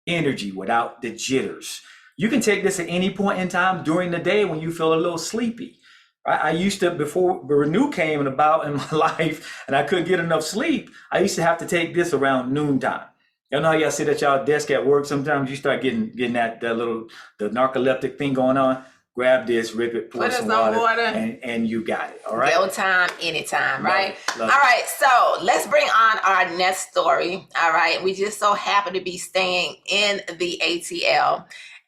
energy without the jitters. You can take this at any point in time during the day when you feel a little sleepy. I used to, before Renew came about in my life and I couldn't get enough sleep, I used to have to take this around noontime. You know how y'all sit at y'all desk at work, sometimes you start getting that the narcoleptic thing going on. Grab this, rip it, pour some water. And you got it. All right. Go time, anytime, right? Love it. All right. So let's bring on our next story. All right. We just so happen to be staying in the ATL.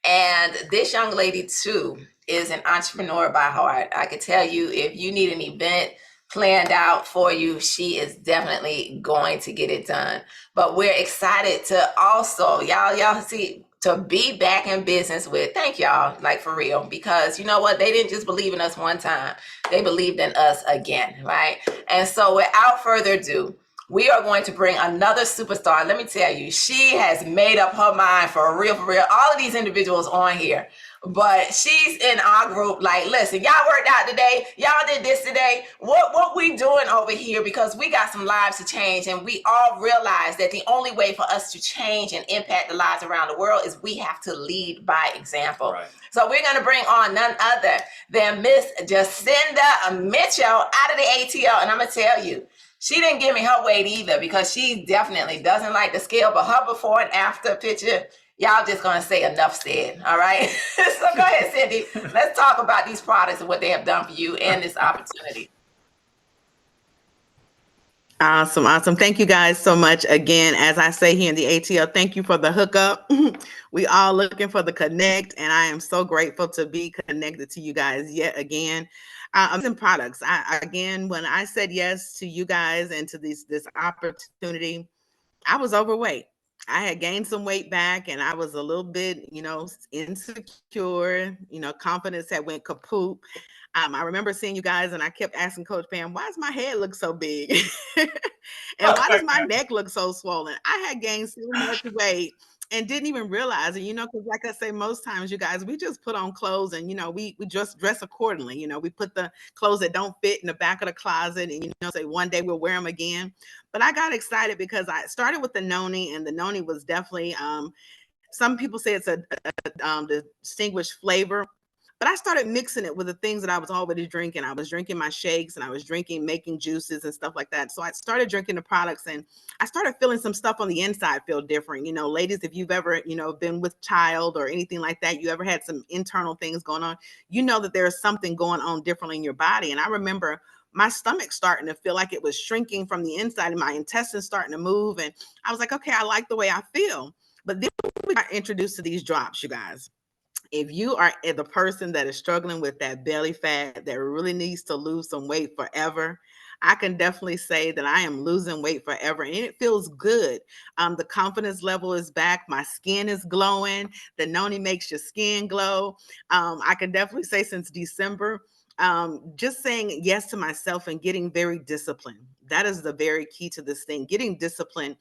And this young lady, too, is an entrepreneur by heart. I can tell you, if you need an event planned out for you, she is definitely going to get it done. But we're excited to also, y'all see, to be back in business with, thank y'all, like for real, because you know what? They didn't just believe in us one time. They believed in us again, right? And so without further ado, we are going to bring another superstar. Let me tell you, she has made up her mind for real, for real. All of these individuals on here, but she's in our group. Like, listen, y'all worked out today. Y'all did this today. What we doing over here? Because we got some lives to change, and we all realize that the only way for us to change and impact the lives around the world is we have to lead by example. Right. So we're going to bring on none other than Miss Jacinda Mitchell out of the ATL, and I'm going to tell you, she didn't give me her weight either, because she definitely doesn't like the scale, but her before and after picture, y'all just going to say enough said, all right? So go ahead, Cindy. Let's talk about these products and what they have done for you and this opportunity. Awesome, awesome. Thank you guys so much again. As I say here in the ATL, thank you for the hookup. We all looking for the connect, and I am so grateful to be connected to you guys yet again. Amazing products. Again, when I said yes to you guys and to this opportunity, I was overweight. I had gained some weight back and I was a little bit, insecure, confidence had went kaput. I remember seeing you guys and I kept asking Coach Pam, why does my head look so big? And why does my neck look so swollen? I had gained so much weight and didn't even realize it, because like I say, most times, you guys, we just put on clothes and, we just dress accordingly. We put the clothes that don't fit in the back of the closet and, say one day we'll wear them again. But I got excited because I started with the Noni, and the Noni was definitely, some people say it's a distinguished flavor. But I started mixing it with the things that I was already drinking. I was drinking my shakes and I was making juices and stuff like that. So I started drinking the products and I started feeling some stuff on the inside feel different. Ladies, if you've ever, been with child or anything like that, you ever had some internal things going on, you know that there's something going on differently in your body. And I remember my stomach starting to feel like it was shrinking from the inside and my intestines starting to move. And I was like, okay, I like the way I feel. But then we got introduced to these drops, you guys. If you are the person that is struggling with that belly fat that really needs to lose some weight forever, I can definitely say that I am losing weight forever and it feels good. The confidence level is back. My skin is glowing. The Noni makes your skin glow. I can definitely say since December, just saying yes to myself and getting very disciplined. That is the very key to this thing. Getting disciplined,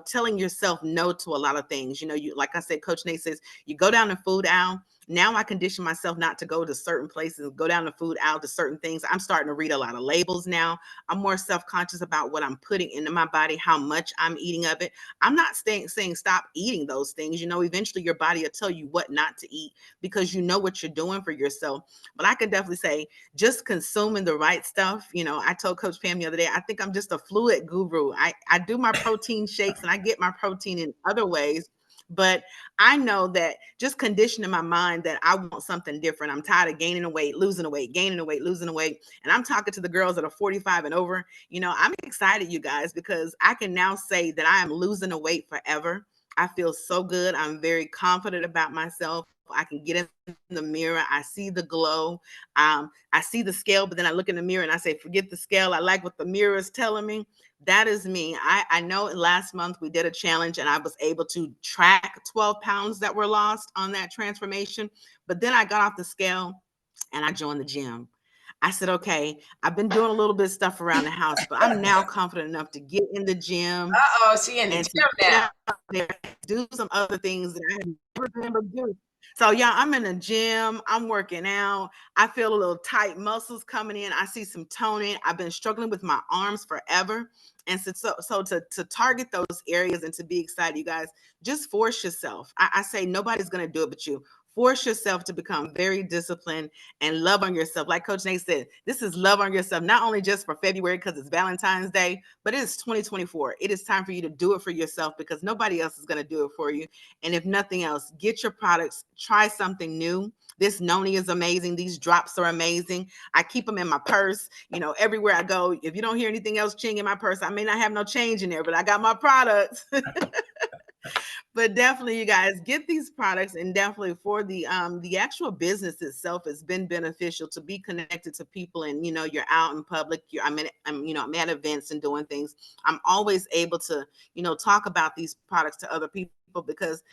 telling yourself no to a lot of things. You like I said, Coach Nate says, you go down the food aisle. Now I condition myself not to go to certain places, go down the food aisle to certain things. I'm starting to read a lot of labels now. I'm more self-conscious about what I'm putting into my body, how much I'm eating of it. I'm not saying stop eating those things. Eventually your body will tell you what not to eat because you know what you're doing for yourself. But I can definitely say just consuming the right stuff. I told Coach Pam the other day, I think I'm just a fluid guru. I do my protein shakes and I get my protein in other ways. But I know that just conditioning my mind that I want something different. I'm tired of gaining the weight, losing the weight, gaining the weight, losing the weight. And I'm talking to the girls that are 45 and over. I'm excited, you guys, because I can now say that I am losing the weight forever. I feel so good. I'm very confident about myself. I can get in the mirror. I see the glow. I see the scale, but then I look in the mirror and I say, forget the scale. I like what the mirror is telling me. That is me. I know last month we did a challenge and I was able to track 12 pounds that were lost on that transformation. But then I got off the scale and I joined the gym. I said, okay, I've been doing a little bit of stuff around the house, but I'm now confident enough to get in the gym Uh-oh, she in the and to gym get now. out there, do some other things that I had never been able to do. So yeah, I'm in the gym. I'm working out. I feel a little tight muscles coming in. I see some toning. I've been struggling with my arms forever. And so to target those areas and to be excited, you guys, just force yourself. I say nobody's going to do it but you. Force yourself to become very disciplined and love on yourself. Like Coach Nate said, this is love on yourself, not only just for February because it's Valentine's Day, but it is 2024. It is time for you to do it for yourself because nobody else is going to do it for you. And if nothing else, get your products, try something new. This Noni is amazing. These drops are amazing. I keep them in my purse. Everywhere I go, if you don't hear anything else ching in my purse, I may not have no change in there, but I got my products. But definitely, you guys get these products, and definitely for the actual business itself, it's been beneficial to be connected to people, and you're out in public. I'm at events and doing things. I'm always able to talk about these products to other people because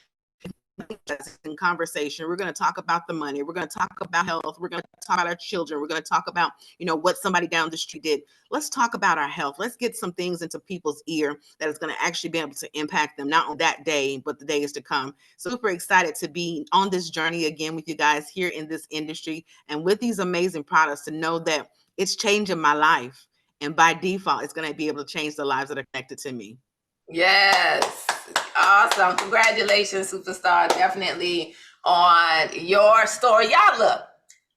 in conversation. We're going to talk about the money. We're going to talk about health. We're going to talk about our children. We're going to talk about, what somebody down the street did. Let's talk about our health. Let's get some things into people's ear that is going to actually be able to impact them, not on that day, but the days to come. Super excited to be on this journey again with you guys here in this industry and with these amazing products to know that it's changing my life. And by default, it's going to be able to change the lives that are connected to me. Yes. Awesome. Congratulations, superstar. Definitely on your story. Y'all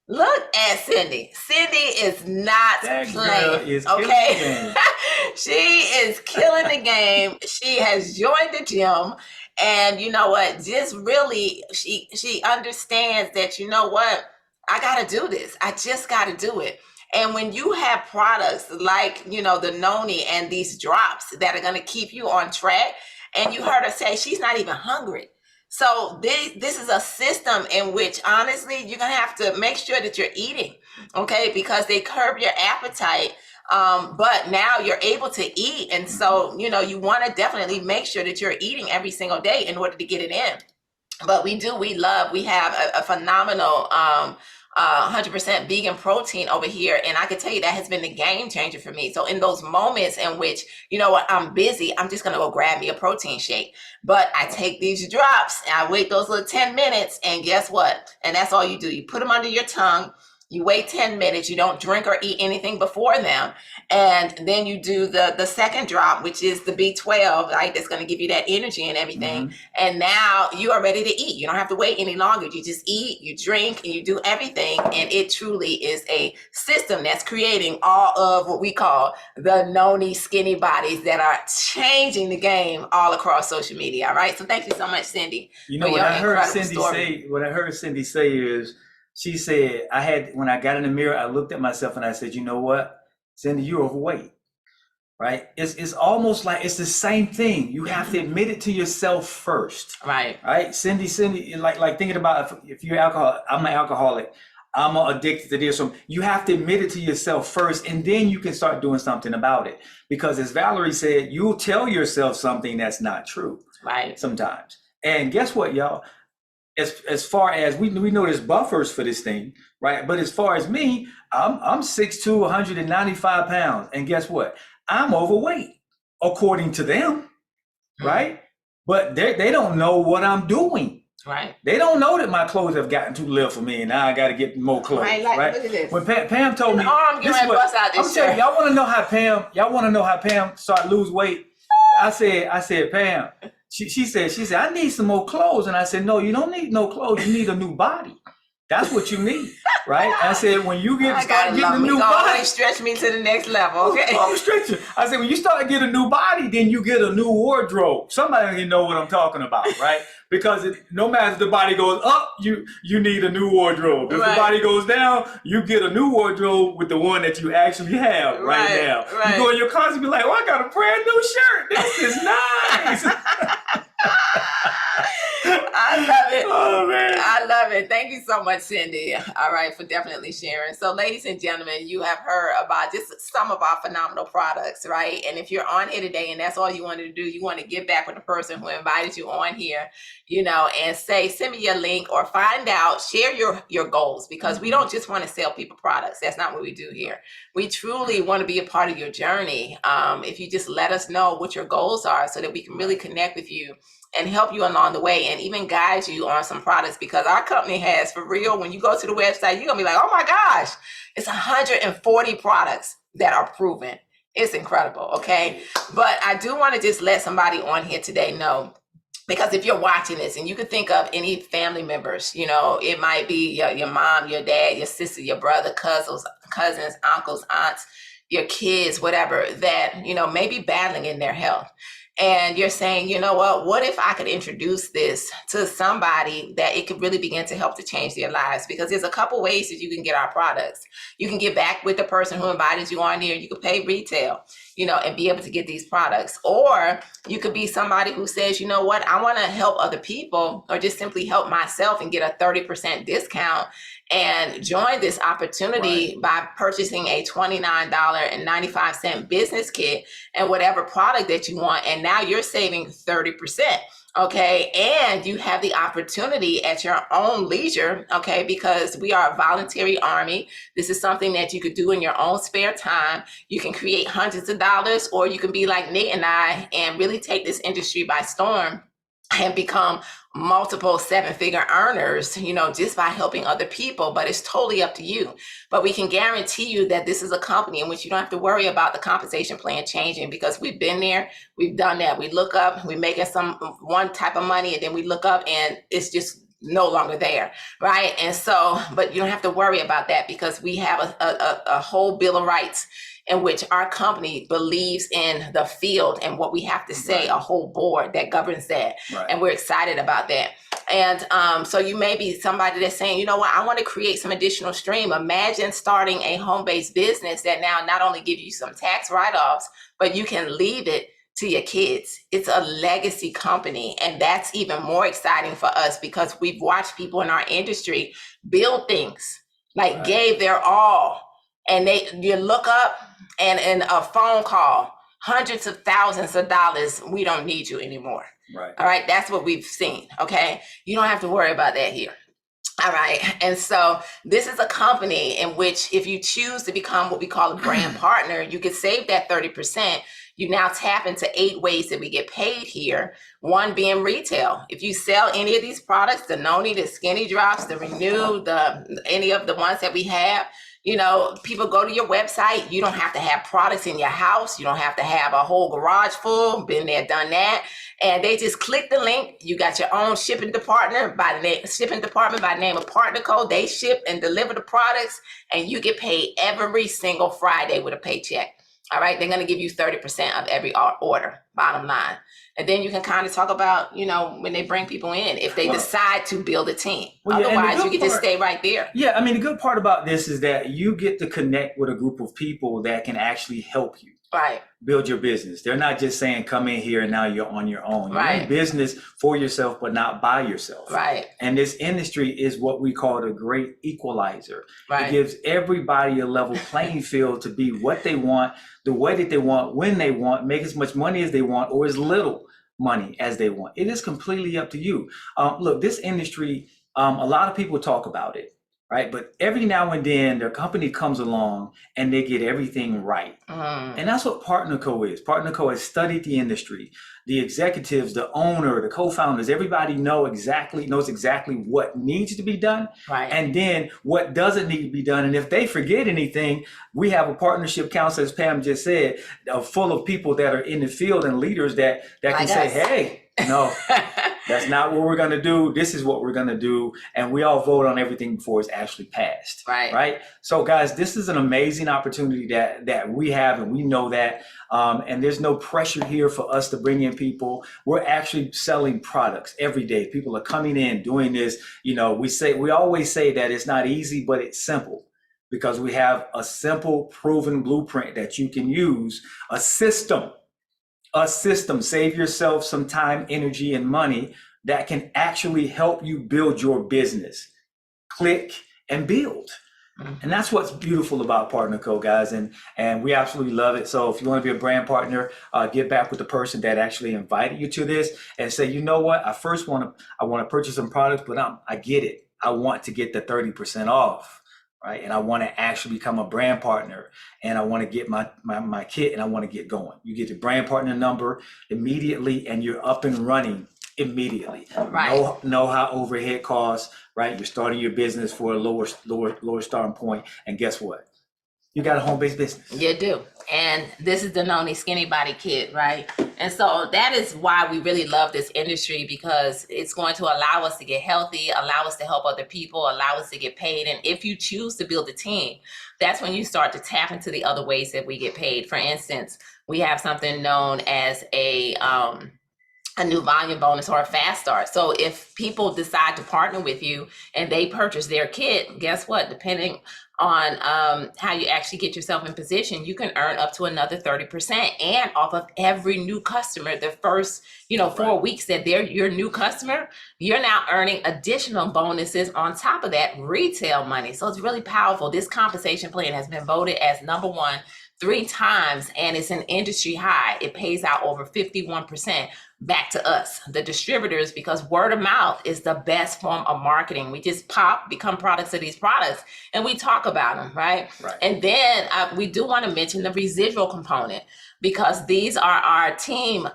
look at Cindy. Cindy is not That playing. girl is okay. She is killing the game. She has joined the gym. And you know what? Just really, she understands that, I got to do this. I just got to do it. And when you have products like, the Noni and these drops that are going to keep you on track, and you heard her say she's not even hungry. So this is a system in which, honestly, you're going to have to make sure that you're eating, okay? Because they curb your appetite. But now you're able to eat. And so, you want to definitely make sure that you're eating every single day in order to get it in. But we have a phenomenal 100% vegan protein over here. And I can tell you that has been the game changer for me. So in those moments in which, I'm busy, I'm just going to go grab me a protein shake. But I take these drops and I wait those little 10 minutes. And guess what? And that's all you do. You put them under your tongue. You wait 10 minutes. You don't drink or eat anything before them. And then you do the second drop, which is the B12, right? That's going to give you that energy and everything. Mm-hmm. And now you are ready to eat. You don't have to wait any longer. You just eat, you drink, and you do everything. And it truly is a system that's creating all of what we call the Noni Skinny Bodies that are changing the game all across social media. All right. So thank you so much, Cindy. What I heard Cindy say is, she said, when I got in the mirror, I looked at myself and I said, you know what, Cindy, you're overweight, right? It's almost like it's the same thing. You have to admit it to yourself first. Right. Right. Cindy, like thinking about if you're alcoholic, I'm an alcoholic, I'm addicted to this. So you have to admit it to yourself first, and then you can start doing something about it. Because as Valerie said, you'll tell yourself something that's not true. Right. Sometimes. And guess what, y'all? As far as we know there's buffers for this thing, right? But as far as me, I'm 6'2", 195 pounds. And guess what? I'm overweight, according to them, right? But they don't know what I'm doing. Right. They don't know that my clothes have gotten too little for me and now I got to get more clothes, right? Look at this. When Pam told me, this is what, I'm telling y'all want to know how Pam started to lose weight? I said, Pam, she said, I need some more clothes. And I said, no, you don't need no clothes. You need a new body. That's what you need, right? I said, when you start getting a new body, stretch me to the next level. Okay. I'm stretching. I said, when you start to get a new body, then you get a new wardrobe. Somebody know what I'm talking about, right? Because no matter if the body goes up, you need a new wardrobe. If the body goes down, you get a new wardrobe with the one that you actually have right now. Right. You go in your closet and be like, oh, I got a brand new shirt. This is nice. I love it. Oh, man. I love it. Thank you so much, Cindy. All right, for definitely sharing. So, ladies and gentlemen, you have heard about just some of our phenomenal products, right? And if you're on here today and that's all you wanted to do, you want to get back with the person who invited you on here, and send me your link or find out, share your goals, because we don't just want to sell people products. That's not what we do here. We truly want to be a part of your journey. If you just let us know what your goals are so that we can really connect with you and help you along the way and even guide you on some products, because our company has, for real, when you go to the website, you're going to be like, oh my gosh, it's 140 products that are proven. It's incredible, okay? But I do want to just let somebody on here today know, because if you're watching this and you could think of any family members, it might be your mom, your dad, your sister, your brother, cousins, uncles, aunts, your kids, whatever, that, may be battling in their health. And you're saying, you know what if I could introduce this to somebody that it could really begin to help to change their lives? Because there's a couple ways that you can get our products. You can get back with the person who invited you on here. You could pay retail, and be able to get these products. Or you could be somebody who says, you know what, I want to help other people, or just simply help myself and get a 30% discount and join this opportunity by purchasing a $29.95 business kit and whatever product that you want. And now you're saving 30%. Okay. And you have the opportunity at your own leisure. Okay. Because we are a voluntary army. This is something that you could do in your own spare time. You can create hundreds of dollars, or you can be like Nate and I and really take this industry by storm and become multiple 7-figure earners, just by helping other people. But it's totally up to you. But we can guarantee you that this is a company in which you don't have to worry about the compensation plan changing, because we've been there, we've done that. We look up, we're making one type of money, and then we look up and it's just no longer there, right? And so, but you don't have to worry about that, because we have a whole bill of rights in which our company believes in the field and what we have to say, a whole board that governs that. Right. And we're excited about that. And so you may be somebody that's saying, you know what, I want to create some additional stream. Imagine starting a home-based business that now not only gives you some tax write-offs, but you can leave it to your kids. It's a legacy company. And that's even more exciting for us because we've watched people in our industry build things, like gave their all. And you look up and in a phone call, hundreds of thousands of dollars, we don't need you anymore. Right. All right. That's what we've seen. Okay. You don't have to worry about that here. All right. And so this is a company in which if you choose to become what we call a brand partner, you can save that 30%. You now tap into 8 ways that we get paid here. One being retail. If you sell any of these products, the Noni, the Skinny Drops, the Renew, any of the ones that we have, you know, people go to your website. You don't have to have products in your house. You don't have to have a whole garage full. Been there, done that. And they just click the link. You got your own shipping department by name of partner code. They ship and deliver the products, and you get paid every single Friday with a paycheck. All right, they're going to give you 30% of every order, bottom line. And then you can kind of talk about, you know, when they bring people in, if they decide to build a team. Otherwise, you can just stay right there. Yeah, I mean, the good part about this is that you get to connect with a group of people that can actually help you. Right. Build your business. They're not just saying, come in here and now you're on your own. You're in business for yourself, but not by yourself. Right. And this industry is what we call the great equalizer. Right. It gives everybody a level playing field to be what they want, the way that they want, when they want, make as much money as they want, or as little money as they want. It is completely up to you. Look, this industry, a lot of people talk about it. Right. But every now and then their company comes along and they get everything right. And that's what PartnerCo is. PartnerCo has studied the industry. The executives, the owner, the co-founders, everybody knows exactly what needs to be done. Right. And then what doesn't need to be done. And if they forget anything, we have a partnership council, as Pam just said, full of people that are in the field and leaders that can say, hey, no, that's not what we're going to do. This is what we're going to do. And we all vote on everything before it's actually passed. Right. So, guys, this is an amazing opportunity that we have, and we know that. And there's no pressure here for us to bring in people. We're actually selling products every day. People are coming in doing this. You know, we always say that it's not easy, but it's simple. Because we have a simple, proven blueprint that you can use, a system, save yourself some time, energy, and money that can actually help you build your business. Click and build. And that's what's beautiful about PartnerCo, guys. And we absolutely love it. So if you want to be a brand partner, get back with the person that actually invited you to this and say, you know what, I want to purchase some products, but I get it. I want to get the 30% off. Right. And I want to actually become a brand partner, and I want to get my kit, and I want to get going. You get the brand partner number immediately, and you're up and running immediately. Right. No high overhead costs. Right. You're starting your business for a lower starting point. And guess what? You got a home-based business. You do. And this is the Noni Skinny Body Kit, right? And so that is why we really love this industry, because it's going to allow us to get healthy, allow us to help other people, allow us to get paid. And if you choose to build a team, that's when you start to tap into the other ways that we get paid. For instance, we have something known as a new volume bonus or a fast start. So if people decide to partner with you and they purchase their kit, guess what? Depending on how you actually get yourself in position, you can earn up to another 30%. And off of every new customer, the first 4 weeks that they're your new customer, you're now earning additional bonuses on top of that retail money. So it's really powerful. This compensation plan has been voted as #1 3 times, and it's an industry high. It pays out over 51% back to us, the distributors, because word of mouth is the best form of marketing. We just become products of these products, and we talk about them, right? And then we do want to mention the residual component, because these are our team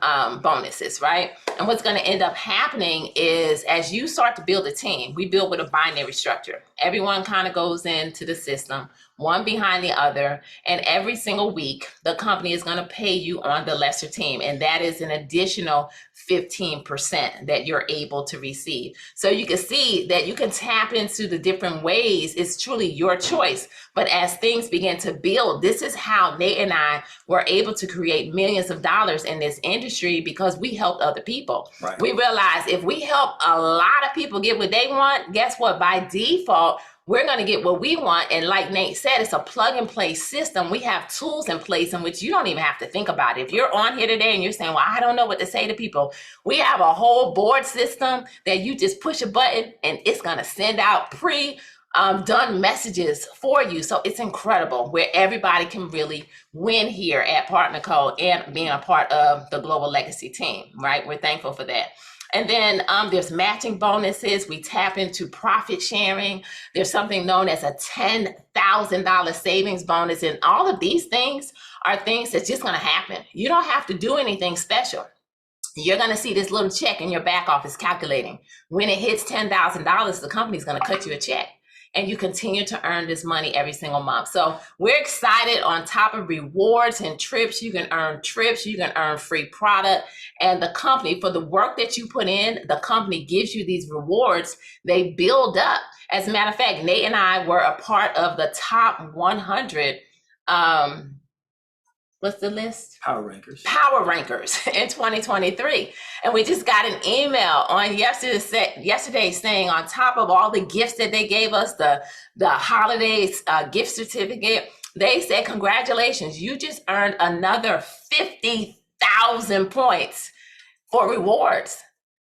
bonuses, right? And what's going to end up happening is, as you start to build a team, we build with a binary structure. Everyone kind of goes into the system, one behind the other, and every single week, the company is going to pay you on the lesser team. And that is an additional 15% that you're able to receive. So you can see that you can tap into the different ways. It's truly your choice. But as things begin to build, this is how Nate and I were able to create millions of dollars in this industry, because we helped other people. Right. We realized if we help a lot of people get what they want, guess what? By default, we're going to get what we want. And like Nate said, it's a plug and play system. We have tools in place in which you don't even have to think about it. If you're on here today and you're saying, well, I don't know what to say to people, we have a whole board system that you just push a button and it's going to send out done messages for you. So it's incredible, where everybody can really win here at Partner Code and being a part of the Global Legacy team, right? We're thankful for that. And then there's matching bonuses. We tap into profit sharing. There's something known as a $10,000 savings bonus. And all of these things are things that's just going to happen. You don't have to do anything special. You're going to see this little check in your back office calculating. When it hits $10,000, the company's going to cut you a check. And you continue to earn this money every single month. So we're excited. On top of rewards and trips, you can earn trips, you can earn free product. And the company, for the work that you put in, the company gives you these rewards. They build up. As a matter of fact, Nate and I were a part of the top 100 what's the list? Power Rankers. Power Rankers in 2023. And we just got an email on yesterday saying, on top of all the gifts that they gave us, the holidays gift certificate, they said, congratulations, you just earned another 50,000 points for rewards.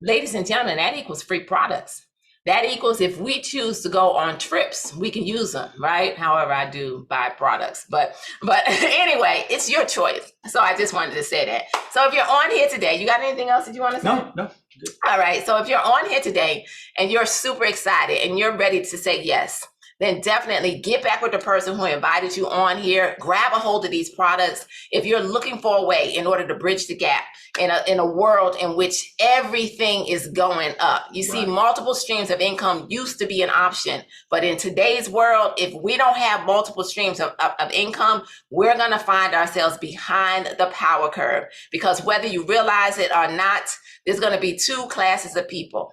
Ladies and gentlemen, that equals free products. That equals, if we choose to go on trips, we can use them, right? However, I do buy products, but anyway, it's your choice. So I just wanted to say that. So if you're on here today, you got anything else that you want to say? No. Good. All right. So if you're on here today and you're super excited and you're ready to say yes, then definitely get back with the person who invited you on here. Grab a hold of these products. If you're looking for a way in order to bridge the gap in a world in which everything is going up. You see, multiple streams of income used to be an option, but in today's world, if we don't have multiple streams of income, we're going to find ourselves behind the power curve, because whether you realize it or not, there's going to be two classes of people.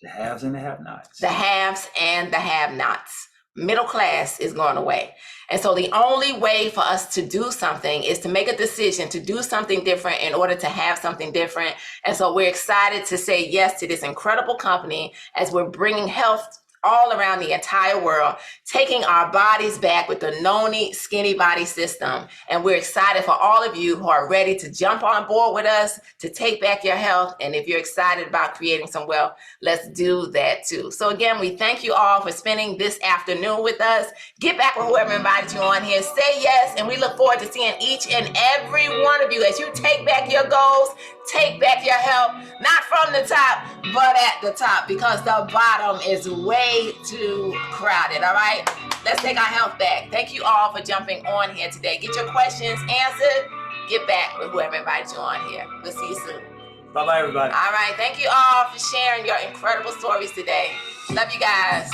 The haves and the have-nots. The haves and the have-nots. Middle class is going away. And so the only way for us to do something is to make a decision to do something different in order to have something different. And so we're excited to say yes to this incredible company as we're bringing health all around the entire world, taking our bodies back with the Noni Skinny Body system. And we're excited for all of you who are ready to jump on board with us to take back your health. And if you're excited about creating some wealth, let's do that too. So again, we thank you all for spending this afternoon with us. Get back with whoever invited you on here. Say yes. And we look forward to seeing each and every one of you as you take back your goals, take back your health, not from the top, but at the top, because the bottom is way too crowded. All right, let's take our health back. Thank you all for jumping on here today. Get your questions answered. Get back with whoever invited you on here. We'll see you soon. Bye-bye, everybody. All right, thank you all for sharing your incredible stories today. Love you guys.